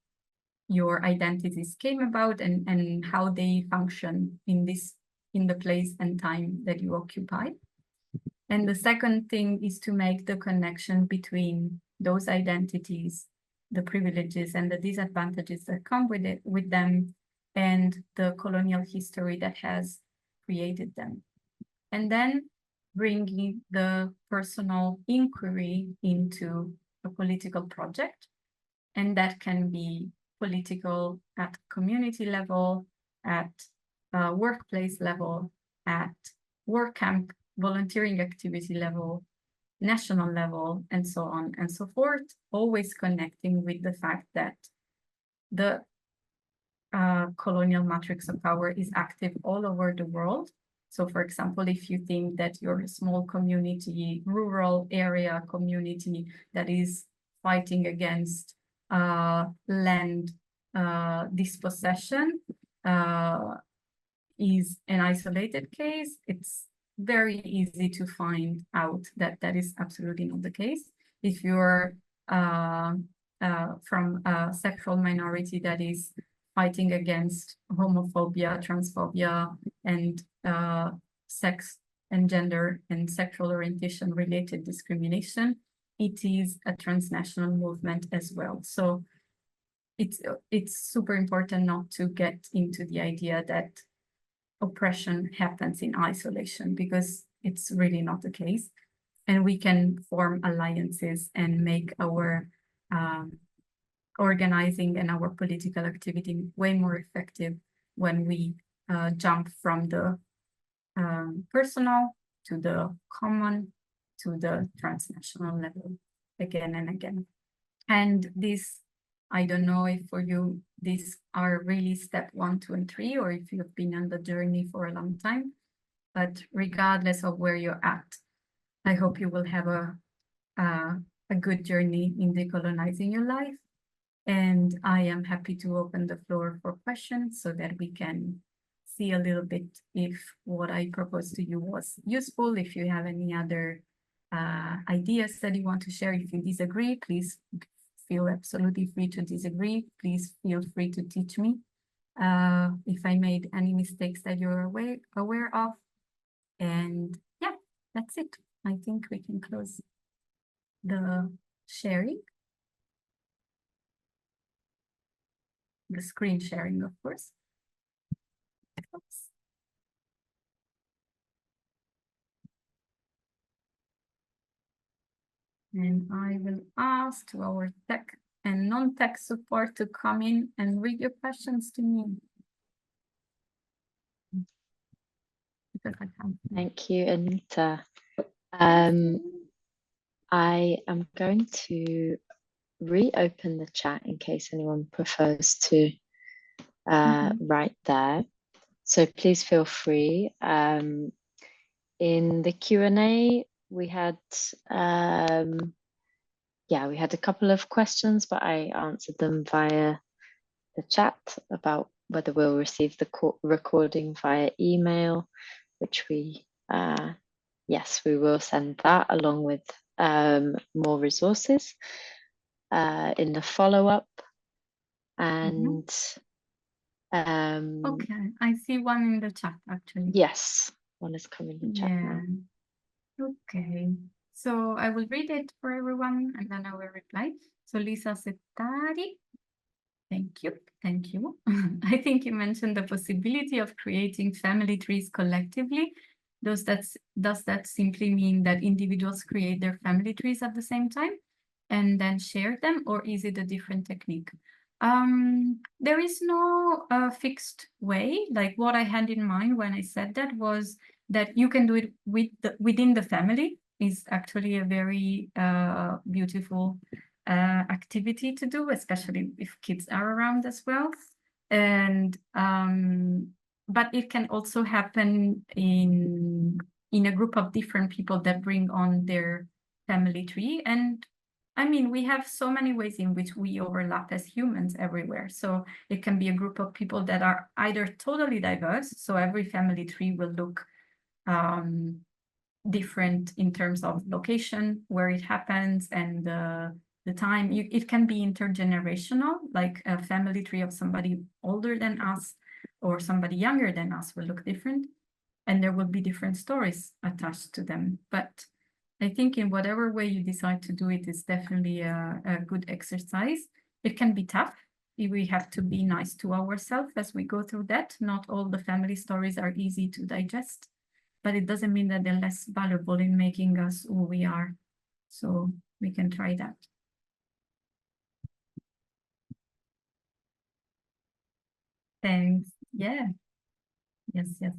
your identities came about and how they function in the place and time that you occupy. And the second thing is to make the connection between those identities, the privileges and the disadvantages that come with them, and the colonial history that has created them. And then bringing the personal inquiry into a political project. And that can be political at community level, at workplace level, at work camp, volunteering activity level, national level, and so on and so forth, always connecting with the fact that the colonial matrix of power is active all over the world. So, for example, if you think that you're a small community, rural area community that is fighting against land dispossession is an isolated case, it's very easy to find out that that is absolutely not the case. If you're from a sexual minority that is fighting against homophobia, transphobia, and sex and gender and sexual orientation related discrimination, it is a transnational movement as well. So it's super important not to get into the idea that oppression happens in isolation, because it's really not the case. And we can form alliances and make our organizing and our political activity way more effective when we jump from the personal to the common to the transnational level again and again. And this, I don't know if for you, these are really step 1, 2, and 3, or if you've been on the journey for a long time, but regardless of where you're at, I hope you will have a good journey in decolonizing your life. And I am happy to open the floor for questions so that we can see a little bit if what I proposed to you was useful. If you have any other ideas that you want to share, if you disagree, please feel absolutely free to disagree. Please feel free to teach me if I made any mistakes that you're aware of. And yeah, that's it. I think we can close the sharing. The screen sharing, of course. Oops. And I will ask to our tech and non-tech support to come in and read your questions to me. Thank you, Anita. I am going to reopen the chat in case anyone prefers to write there. So please feel free. In the Q&A, we had we had a couple of questions, but I answered them via the chat about whether we'll receive the recording via email, which we yes, we will send that along with more resources in the follow-up. And okay, I see one in the chat actually. Yes, one is coming in the chat now. Okay, so I will read it for everyone and then I will reply. So Lisa Setari, thank you, thank you. I think you mentioned the possibility of creating family trees collectively. Does that simply mean that individuals create their family trees at the same time and then share them, or is it a different technique? There is no fixed way. Like what I had in mind when I said that was that you can do it within the family is actually a very beautiful activity to do, especially if kids are around as well. And but it can also happen in a group of different people that bring on their family tree. And I mean, we have so many ways in which we overlap as humans everywhere. So it can be a group of people that are either totally diverse, so every family tree will look different in terms of location, where it happens, and the time. It can be intergenerational, like a family tree of somebody older than us or somebody younger than us will look different, and there will be different stories attached to them. But I think in whatever way you decide to do it is definitely a good exercise. It can be tough. We have to be nice to ourselves as we go through that. Not all the family stories are easy to digest, but it doesn't mean that they're less valuable in making us who we are. So we can try that. Thanks. Yeah. Yes, yes.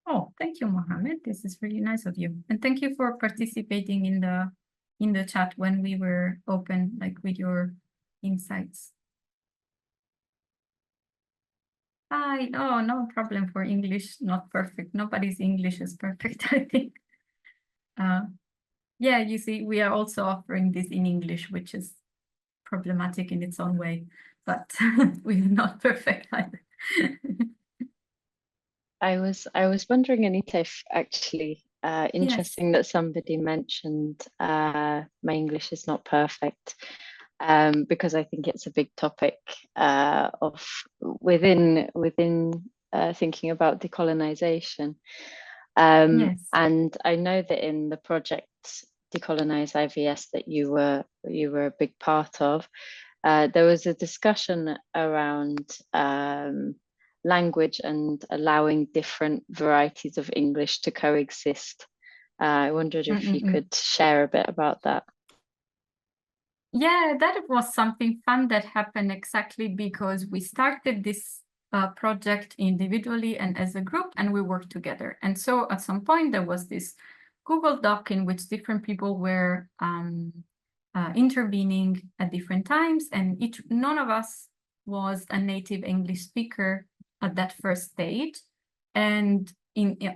Oh, thank you, Mohammed. This is really nice of you. And thank you for participating in the in the chat when we were open, like with your insights. Hi, oh, no problem for English, not perfect. Nobody's English is perfect, I think. Yeah, you see, we are also offering this in English, which is problematic in its own way, but we're not perfect either. I was wondering, Anita, if actually interesting that somebody mentioned my English is not perfect, because I think it's a big topic of within thinking about decolonization. Yes. And I know that in the project Decolonise IVS that you were a big part of, there was a discussion around language and allowing different varieties of English to coexist. I wondered if you could share a bit about that. Yeah, that was something fun that happened exactly because we started this project individually and as a group, and we worked together. And so at some point there was this Google Doc in which different people were intervening at different times, and none of us was a native English speaker at that first stage. And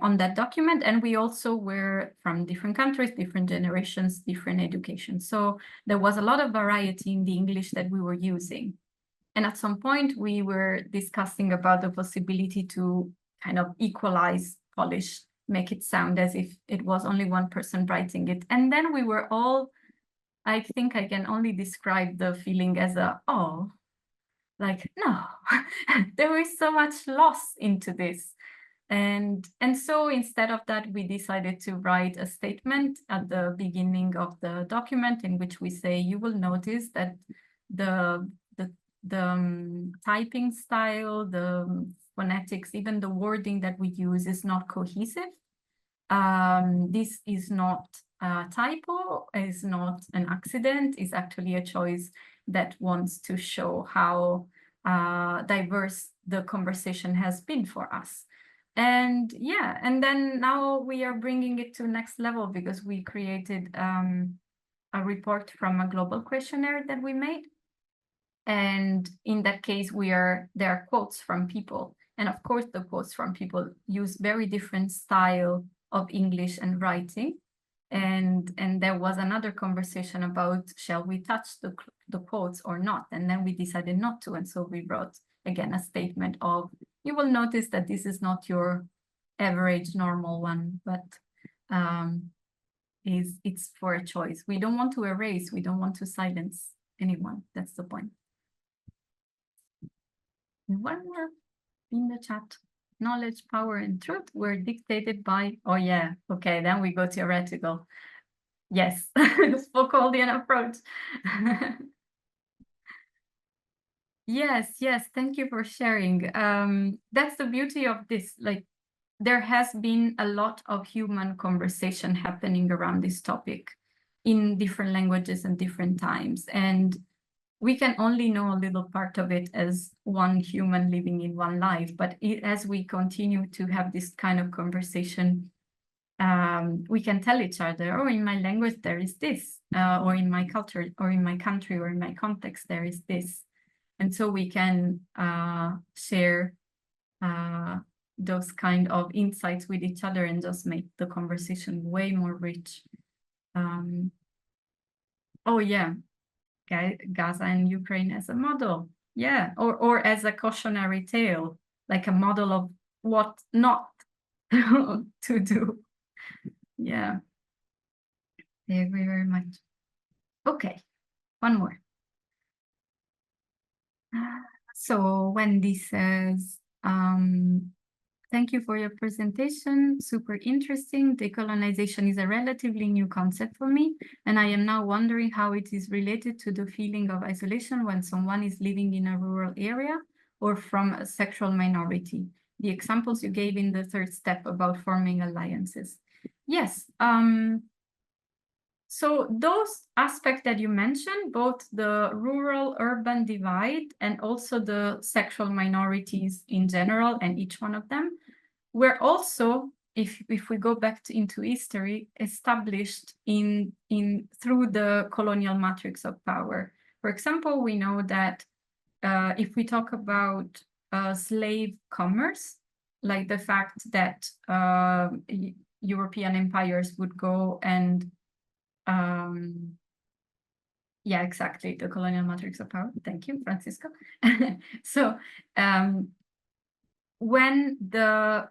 on that document, and we also were from different countries, different generations, different education. So there was a lot of variety in the English that we were using. And at some point we were discussing about the possibility to kind of equalize Polish, make it sound as if it was only one person writing it. And then we were all, I think I can only describe the feeling as like, no, there is so much loss into this. And so instead of that, we decided to write a statement at the beginning of the document in which we say, you will notice that the typing style, the phonetics, even the wording that we use is not cohesive. This is not a typo, is not an accident, is actually a choice that wants to show how diverse the conversation has been for us. And yeah, and then now we are bringing it to next level because we created a report from a global questionnaire that we made. And in that case, there are quotes from people. And of course, the quotes from people use very different style of English and writing. And there was another conversation about, shall we touch the quotes or not? And then we decided not to. And so we wrote, again, a statement of, you will notice that this is not your average normal one, but it's for a choice. We don't want to erase, we don't want to silence anyone. That's the point. And one more in the chat. Knowledge, power, and truth were dictated by, oh yeah, okay, then we go theoretical. Yes, Foucauldian approach. Yes, thank you for sharing. That's the beauty of this. Like, there has been a lot of human conversation happening around this topic in different languages and different times. And we can only know a little part of it as one human living in one life. But as we continue to have this kind of conversation, we can tell each other, oh, in my language, there is this, or in my culture, or in my country, or in my context, there is this. And so we can share those kind of insights with each other and just make the conversation way more rich. Oh yeah, Gaza and Ukraine as a model. Yeah, or as a cautionary tale, like a model of what not to do. Yeah, I agree very much. Okay, one more. So Wendy says, thank you for your presentation. Super interesting. Decolonization is a relatively new concept for me, and I am now wondering how it is related to the feeling of isolation when someone is living in a rural area or from a sexual minority. The examples you gave in the third step about forming alliances. Yes. So those aspects that you mentioned, both the rural-urban divide and also the sexual minorities in general, and each one of them, were also if we go back into history, established through the colonial matrix of power. For example, we know that if we talk about slave commerce, like the fact that European empires would go and yeah, exactly, the colonial matrix of power. Thank you, Francisco. So when the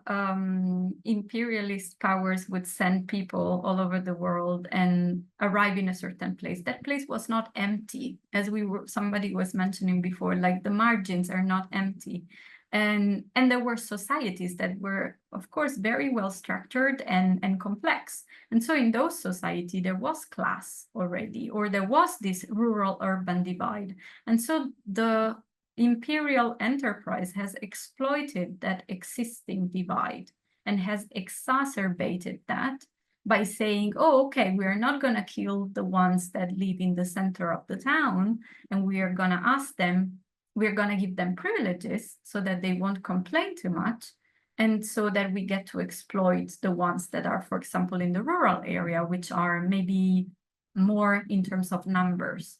imperialist powers would send people all over the world and arrive in a certain place, that place was not empty, as somebody was mentioning before, like the margins are not empty. And there were societies that were, of course, very well structured and complex. And so in those societies, there was class already, or there was this rural-urban divide. And so the imperial enterprise has exploited that existing divide and has exacerbated that by saying, oh, okay, we are not going to kill the ones that live in the center of the town, and we are going to ask them, we're going to give them privileges so that they won't complain too much, and so that we get to exploit the ones that are, for example, in the rural area, which are maybe more in terms of numbers.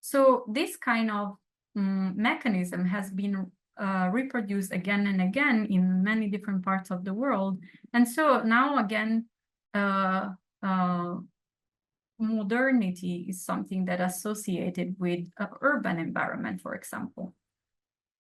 So this kind of mechanism has been reproduced again and again in many different parts of the world. And so now again, modernity is something that associated with an urban environment, for example,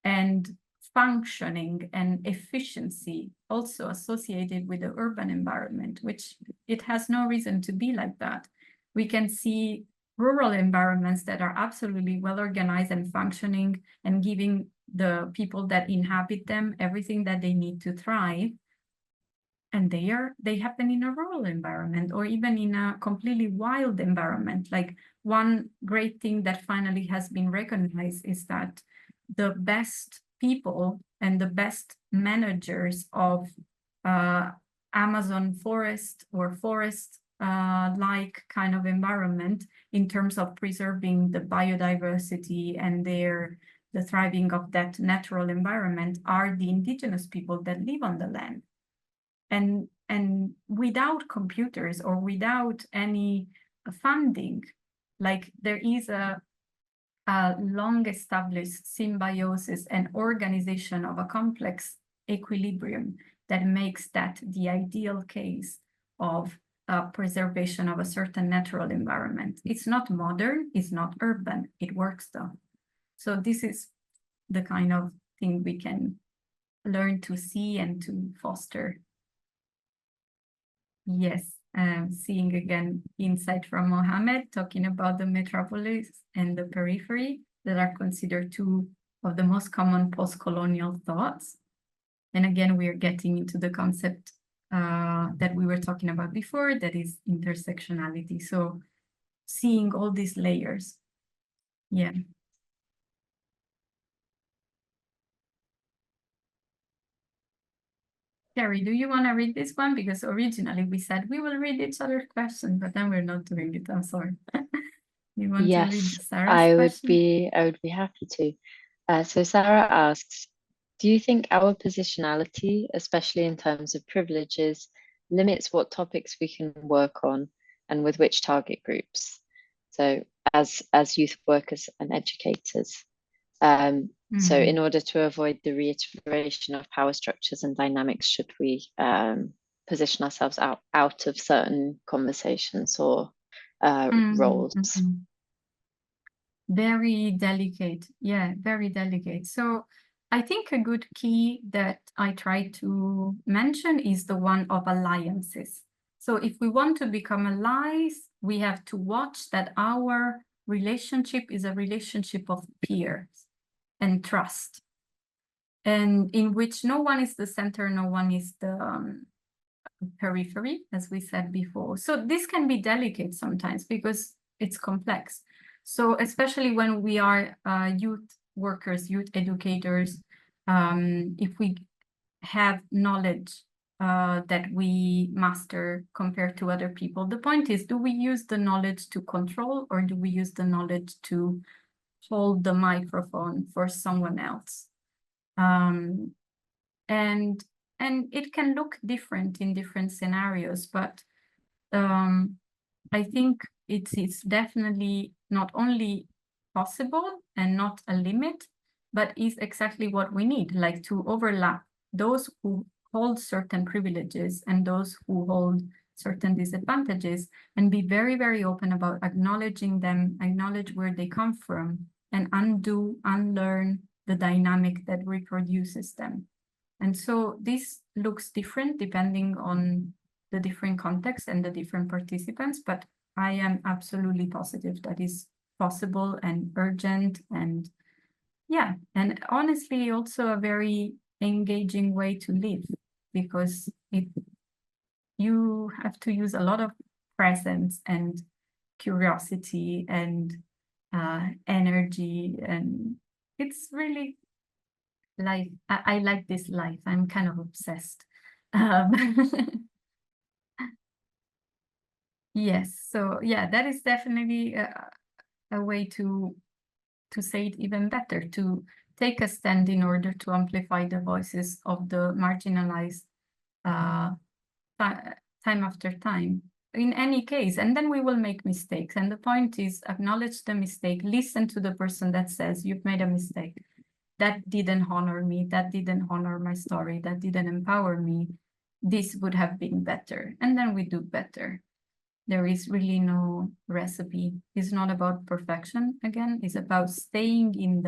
and functioning and efficiency also associated with the urban environment, which it has no reason to be like that. We can see rural environments that are absolutely well organized and functioning and giving the people that inhabit them everything that they need to thrive. And they happen in a rural environment or even in a completely wild environment. Like one great thing that finally has been recognized is that the best people and the best managers of Amazon forest or forest like kind of environment in terms of preserving the biodiversity and the thriving of that natural environment are the indigenous people that live on the land. And without computers or without any funding, like there is a long-established symbiosis and organization of a complex equilibrium that makes that the ideal case of preservation of a certain natural environment. It's not modern, it's not urban, it works though. So this is the kind of thing we can learn to see and to foster. Yes, seeing again insight from Mohammed talking about the metropolis and the periphery that are considered two of the most common post-colonial thoughts. And again, we are getting into the concept that we were talking about before, that is intersectionality. So seeing all these layers. Yeah. Terry, do you want to read this one? Because originally we said we will read each other's question, but then we're not doing it. I'm sorry. You want to read Sarah's question? I would be happy to. So Sarah asks, do you think our positionality, especially in terms of privileges, limits what topics we can work on and with which target groups? So as youth workers and educators. So in order to avoid the reiteration of power structures and dynamics, should we position ourselves out of certain conversations or roles? Very delicate. Yeah, very delicate. So I think a good key that I try to mention is the one of alliances. So if we want to become allies, we have to watch that our relationship is a relationship of peers and trust, and in which no one is the center, no one is the periphery, as we said before. So this can be delicate sometimes because it's complex. So especially when we are youth workers, youth educators, if we have knowledge that we master compared to other people, the point is, do we use the knowledge to control, or do we use the knowledge to hold the microphone for someone else? And And it can look different in different scenarios, but I think it's definitely not only possible and not a limit, but is exactly what we need, like to overlap those who hold certain privileges and those who hold certain disadvantages, and be very, very open about acknowledging them, acknowledge where they come from, and unlearn the dynamic that reproduces them. And so this looks different depending on the different contexts and the different participants, but I am absolutely positive that is possible and urgent, and yeah, and honestly also a very engaging way to live, because you have to use a lot of presence and curiosity and energy, and it's really life. I like this life. I'm kind of obsessed. Yes, so yeah, that is definitely a way to say it even better, to take a stand in order to amplify the voices of the marginalized time after time, in any case. And then we will make mistakes. And the point is, acknowledge the mistake, listen to the person that says, you've made a mistake. That didn't honor me, that didn't honor my story, that didn't empower me. This would have been better. And then we do better. There is really no recipe. It's not about perfection, again. It's about staying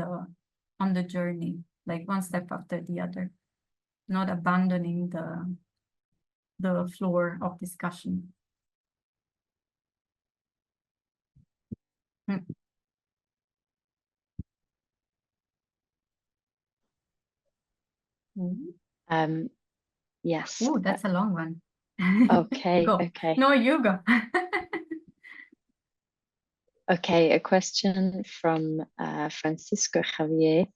on the journey, like one step after the other, not abandoning the floor of discussion. Yes. Oh, that's a long one. Okay, Go. okay. No, you go. Okay, a question from Francisco Javier.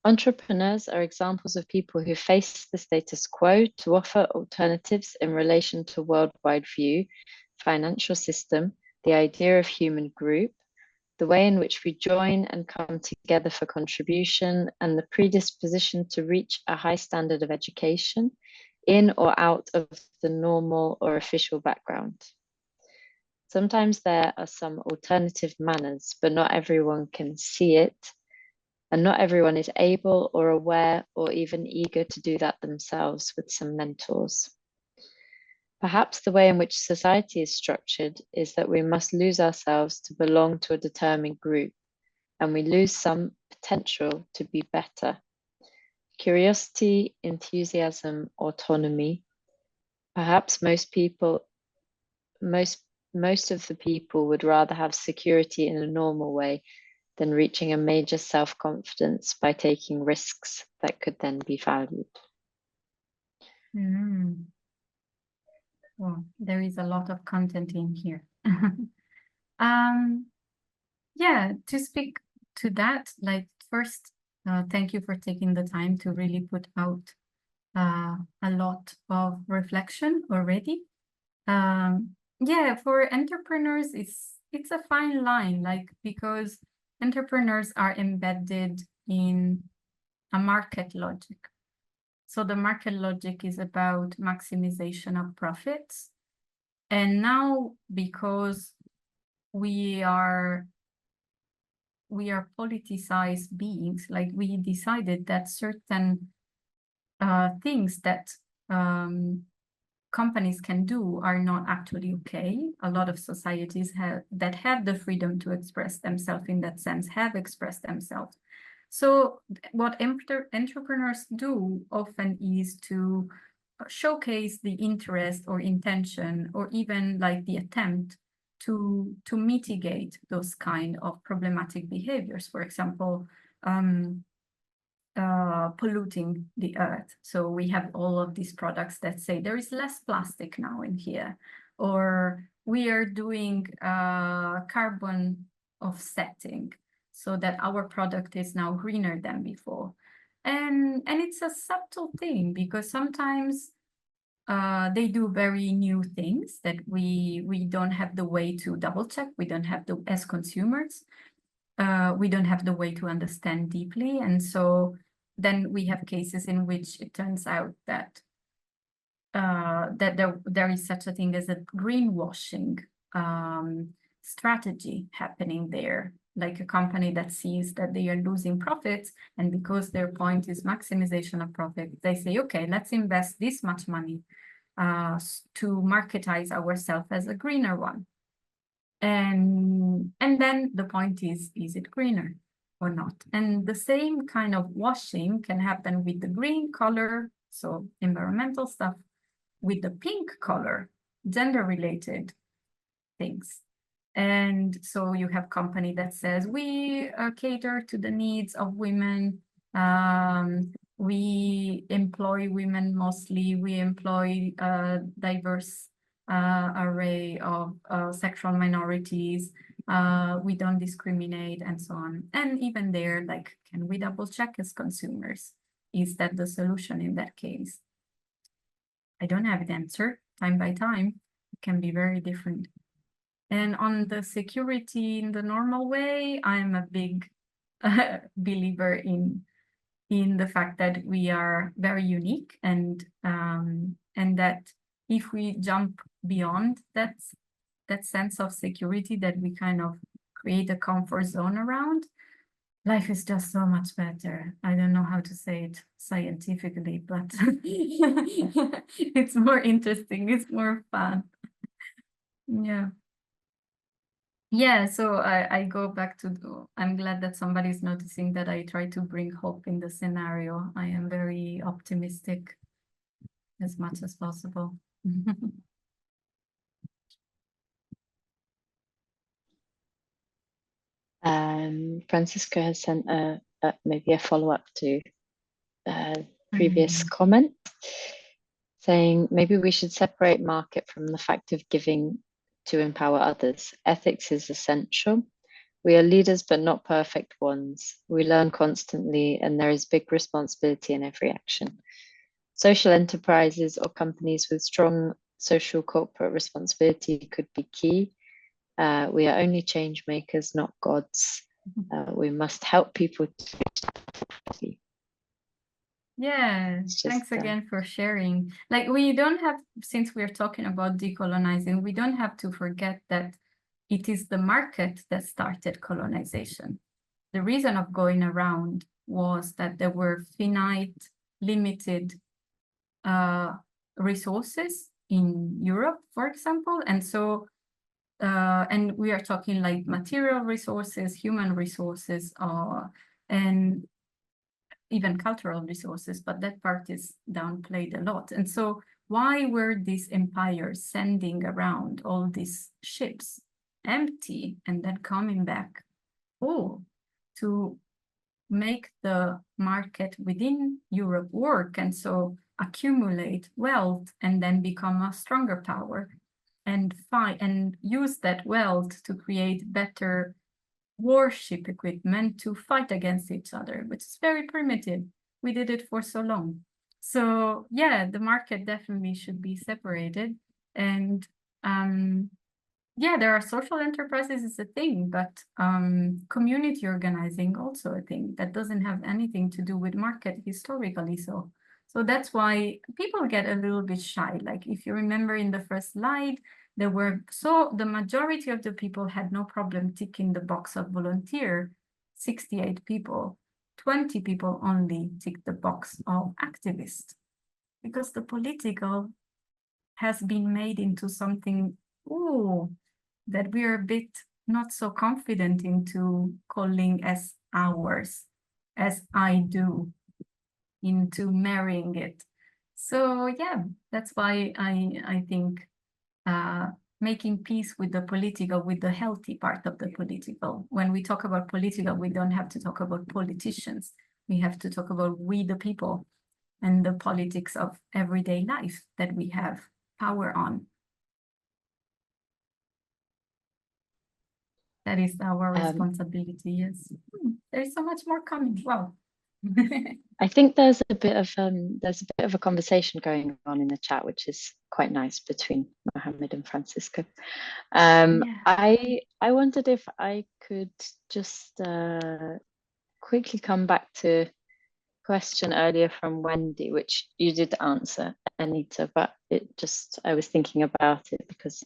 Entrepreneurs are examples of people who face the status quo to offer alternatives in relation to worldwide view, financial system, the idea of human group, the way in which we join and come together for contribution, and the predisposition to reach a high standard of education in or out of the normal or official background. Sometimes there are some alternative manners, but not everyone can see it, and not everyone is able or aware or even eager to do that themselves with some mentors. Perhaps the way in which society is structured is that we must lose ourselves to belong to a determined group, and we lose some potential to be better. Curiosity, enthusiasm, autonomy. Perhaps most of the people would rather have security in a normal way than reaching a major self-confidence by taking risks that could then be valued. Well, there is a lot of content in here. Yeah, to speak to that, like first, thank you for taking the time to really put out a lot of reflection already. Yeah, for entrepreneurs, it's a fine line, like, because entrepreneurs are embedded in a market logic. So the market logic is about maximization of profits. And now, because we are politicized beings, like we decided that certain things that companies can do are not actually okay. A lot of societies that have the freedom to express themselves in that sense have expressed themselves. So what entrepreneurs do often is to showcase the interest or intention, or even like the attempt to mitigate those kind of problematic behaviors. For example, polluting the earth. So we have all of these products that say there is less plastic now in here, or we are doing carbon offsetting so that our product is now greener than before. And it's a subtle thing, because sometimes they do very new things that we don't have the way to double check. We don't have the, as consumers, we don't have the way to understand deeply. And so then we have cases in which it turns out that there is such a thing as a greenwashing strategy happening there, like a company that sees that they are losing profits, and because their point is maximization of profit, they say, okay, let's invest this much money to marketize ourselves as a greener one. And then the point is it greener or not? And the same kind of washing can happen with the green color, so environmental stuff, with the pink color, gender-related things. And so you have company that says, we cater to the needs of women. We employ women mostly. We employ a diverse array of sexual minorities. We don't discriminate and so on. And even there, like, can we double check as consumers? Is that the solution in that case? I don't have an answer. Time by time, it can be very different. And on the security in the normal way, I'm a big believer in the fact that we are very unique, and that if we jump beyond that sense of security that we kind of create a comfort zone around, life is just so much better. I don't know how to say it scientifically, but it's more interesting, it's more fun. Yeah, so I go back to, I'm glad that somebody's noticing that I try to bring hope in the scenario. I am very optimistic as much as possible. Francisco has sent maybe a follow-up to previous comment, saying maybe we should separate market from the fact of giving to empower others. Ethics is essential. We are leaders, but not perfect ones. We learn constantly, and there is big responsibility in every action. Social enterprises or companies with strong social corporate responsibility could be key. We are only change makers, not gods. We must help people to Yeah, thanks again for sharing. Like, we don't have, since we're talking about decolonizing, we don't have to forget that it is the market that started colonization. The reason of going around was that there were finite, limited resources in Europe, for example. And so, and we are talking like material resources, human resources, and even cultural resources, but that part is downplayed a lot. And so why were these empires sending around all these ships empty and then coming back full to make the market within Europe work, and so accumulate wealth and then become a stronger power and fight and use that wealth to create better warship equipment to fight against each other, which is very primitive. We did it for so long. So yeah, the market definitely should be separated. And yeah, there are social enterprises is a thing, but community organizing also a thing that doesn't have anything to do with market historically. So that's why people get a little bit shy. Like, if you remember in the first slide, the majority of the people had no problem ticking the box of volunteer, 68 people, 20 people only ticked the box of activist, because the political has been made into something, that we're a bit not so confident into calling as ours, as I do, into marrying it. So yeah, that's why I think making peace with the political, with the healthy part of the political. When we talk about political, we don't have to talk about politicians. We have to talk about we the people and the politics of everyday life that we have power on. That is our responsibility, yes. There's so much more coming. Wow. I think there's a bit of a conversation going on in the chat, which is quite nice, between Mohammed and Francisco. Yeah. I wondered if I could just quickly come back to question earlier from Wendy, which you did answer, Anita, but I was thinking about it because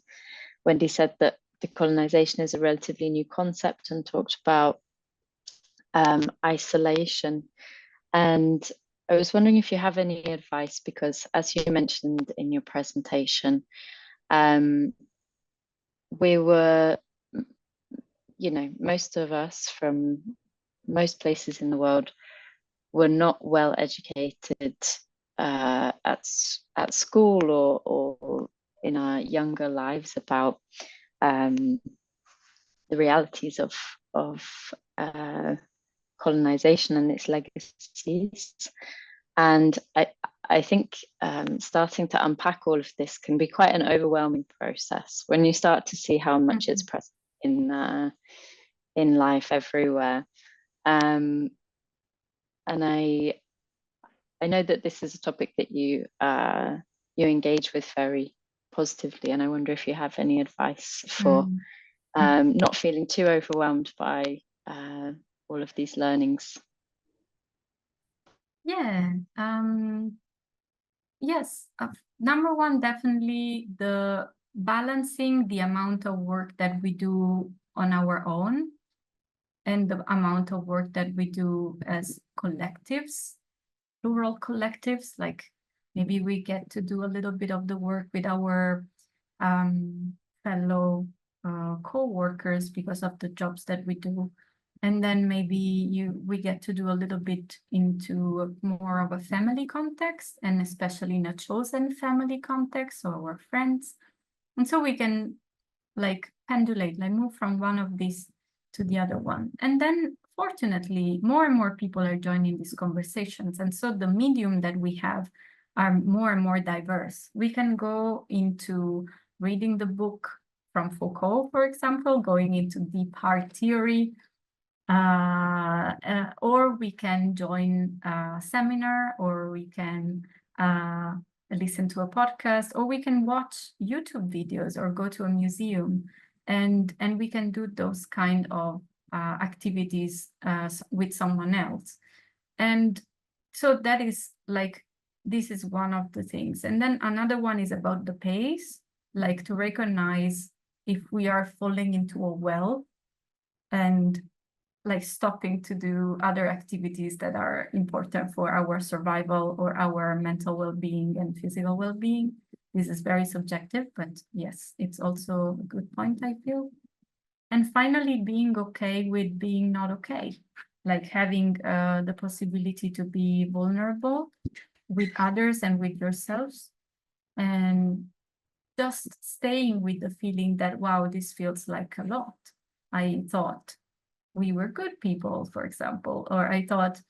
Wendy said that decolonization is a relatively new concept and talked about isolation. And I was wondering if you have any advice, because as you mentioned in your presentation, we were, most of us from most places in the world were not well educated at school or in our younger lives about the realities of colonization and its legacies. And I think starting to unpack all of this can be quite an overwhelming process when you start to see how much it's present in life everywhere. And I know that this is a topic that you engage with very positively, and I wonder if you have any advice for not feeling too overwhelmed by all of these learnings. Yeah. Yes. Number one, definitely the balancing the amount of work that we do on our own and the amount of work that we do as collectives, plural collectives, like maybe we get to do a little bit of the work with our fellow co-workers because of the jobs that we do. And then maybe we get to do a little bit into more of a family context, and especially in a chosen family context, so our friends. And so we can like pendulate, like move from one of these to the other one. And then fortunately, more and more people are joining these conversations. And so the medium that we have are more and more diverse. We can go into reading the book from Foucault, for example, going into deep heart theory, or we can join a seminar, or we can listen to a podcast, or we can watch YouTube videos or go to a museum, and we can do those kind of activities with someone else. And so that is like, this is one of the things. And then another one is about the pace, like to recognize if we are falling into a well and like stopping to do other activities that are important for our survival or our mental well-being and physical well-being. This is very subjective, but yes, it's also a good point, I feel. And finally, being okay with being not okay, like having the possibility to be vulnerable with others and with yourselves, and just staying with the feeling that, wow, this feels like a lot. I thought we were good people, for example, or I thought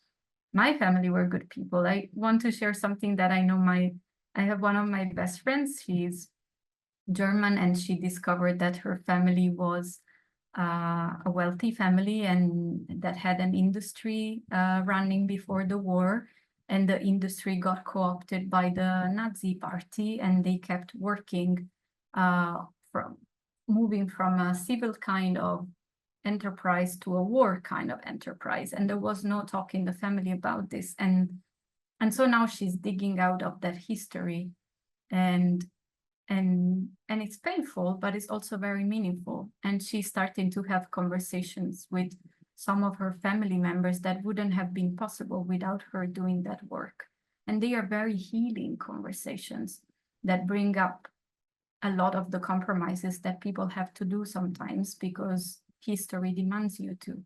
my family were good people. I want to share something that I know. I have one of my best friends, she's German, and she discovered that her family was a wealthy family and that had an industry running before the war, and the industry got co-opted by the Nazi party, and they kept working from moving from a civil kind of enterprise to a war kind of enterprise, and there was no talk in the family about this, and so now she's digging out of that history, and it's painful, but it's also very meaningful. And she's starting to have conversations with some of her family members that wouldn't have been possible without her doing that work, and they are very healing conversations that bring up a lot of the compromises that people have to do sometimes because history demands you to.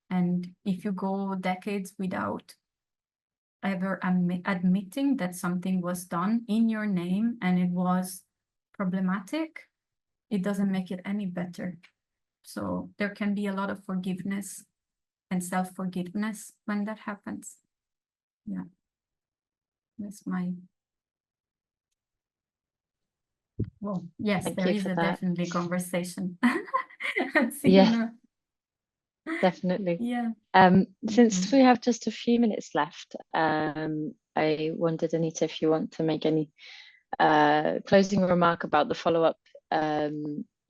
And if you go decades without ever admitting that something was done in your name and it was problematic, it doesn't make it any better. So there can be a lot of forgiveness and self-forgiveness when that happens. Yeah, that's my... Well, yes, Thank there you is for a that. definitely conversation. Yeah, definitely. Yeah. Since we have just a few minutes left, I wondered, Anita, if you want to make any closing remark about the follow-up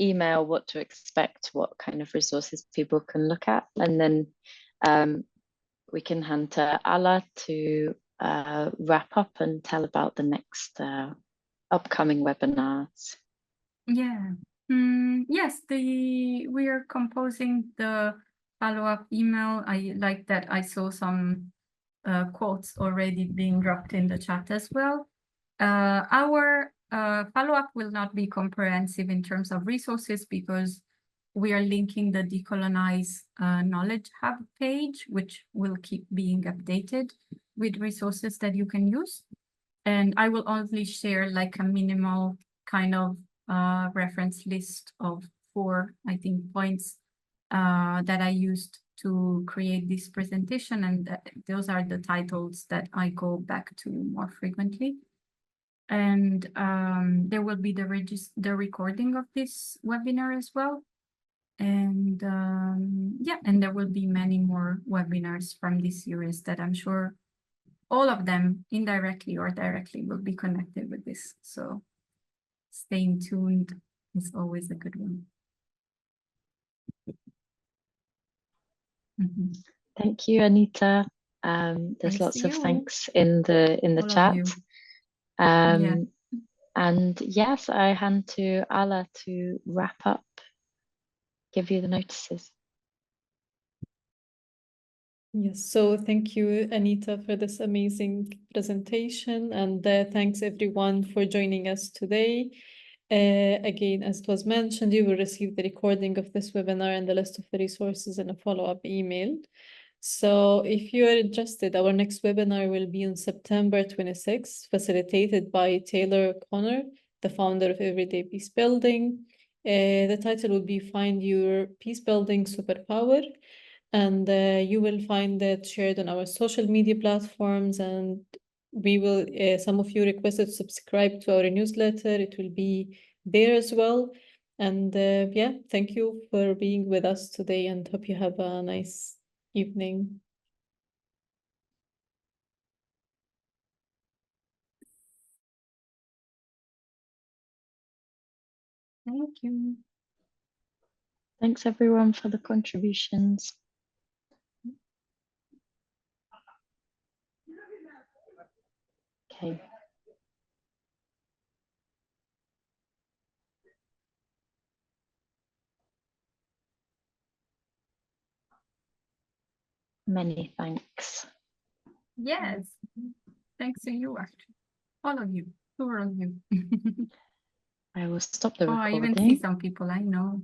email, what to expect, what kind of resources people can look at, and then we can hand to Ala to wrap up and tell about the next upcoming webinars. Yeah. Yes, we are composing the follow-up email. I like that I saw some quotes already being dropped in the chat as well. Our follow-up will not be comprehensive in terms of resources because we are linking the Decolonise Knowledge Hub page, which will keep being updated with resources that you can use. And I will only share like a minimal kind of reference list of 4, I think, points that I used to create this presentation, and those are the titles that I go back to more frequently. And there will be the recording of this webinar as well. And yeah, and there will be many more webinars from this series that I'm sure all of them indirectly or directly will be connected with this. So staying tuned is always a good one. Thank you, Anita. There's Thanks lots of to you. thanks in the All of chat. you. And yes, I hand to Ala to wrap up, give you the notices. Yes, so thank you, Anita, for this amazing presentation, and thanks everyone for joining us today. Again, as it was mentioned, you will receive the recording of this webinar and the list of the resources in a follow-up email. So if you are interested, our next webinar will be on September 26th, facilitated by Taylor Connor, the founder of Everyday Peace Building. The title will be Find Your Peace Building Superpower. And you will find that shared on our social media platforms, and we will, some of you requested to subscribe to our newsletter. It will be there as well. And yeah, thank you for being with us today, and hope you have a nice evening. Thank you. Thanks everyone for the contributions. Okay. Many thanks. Yes. Thanks to you, actually. All of you. Who are all you? I will stop the Oh, I recording. even see some people I know.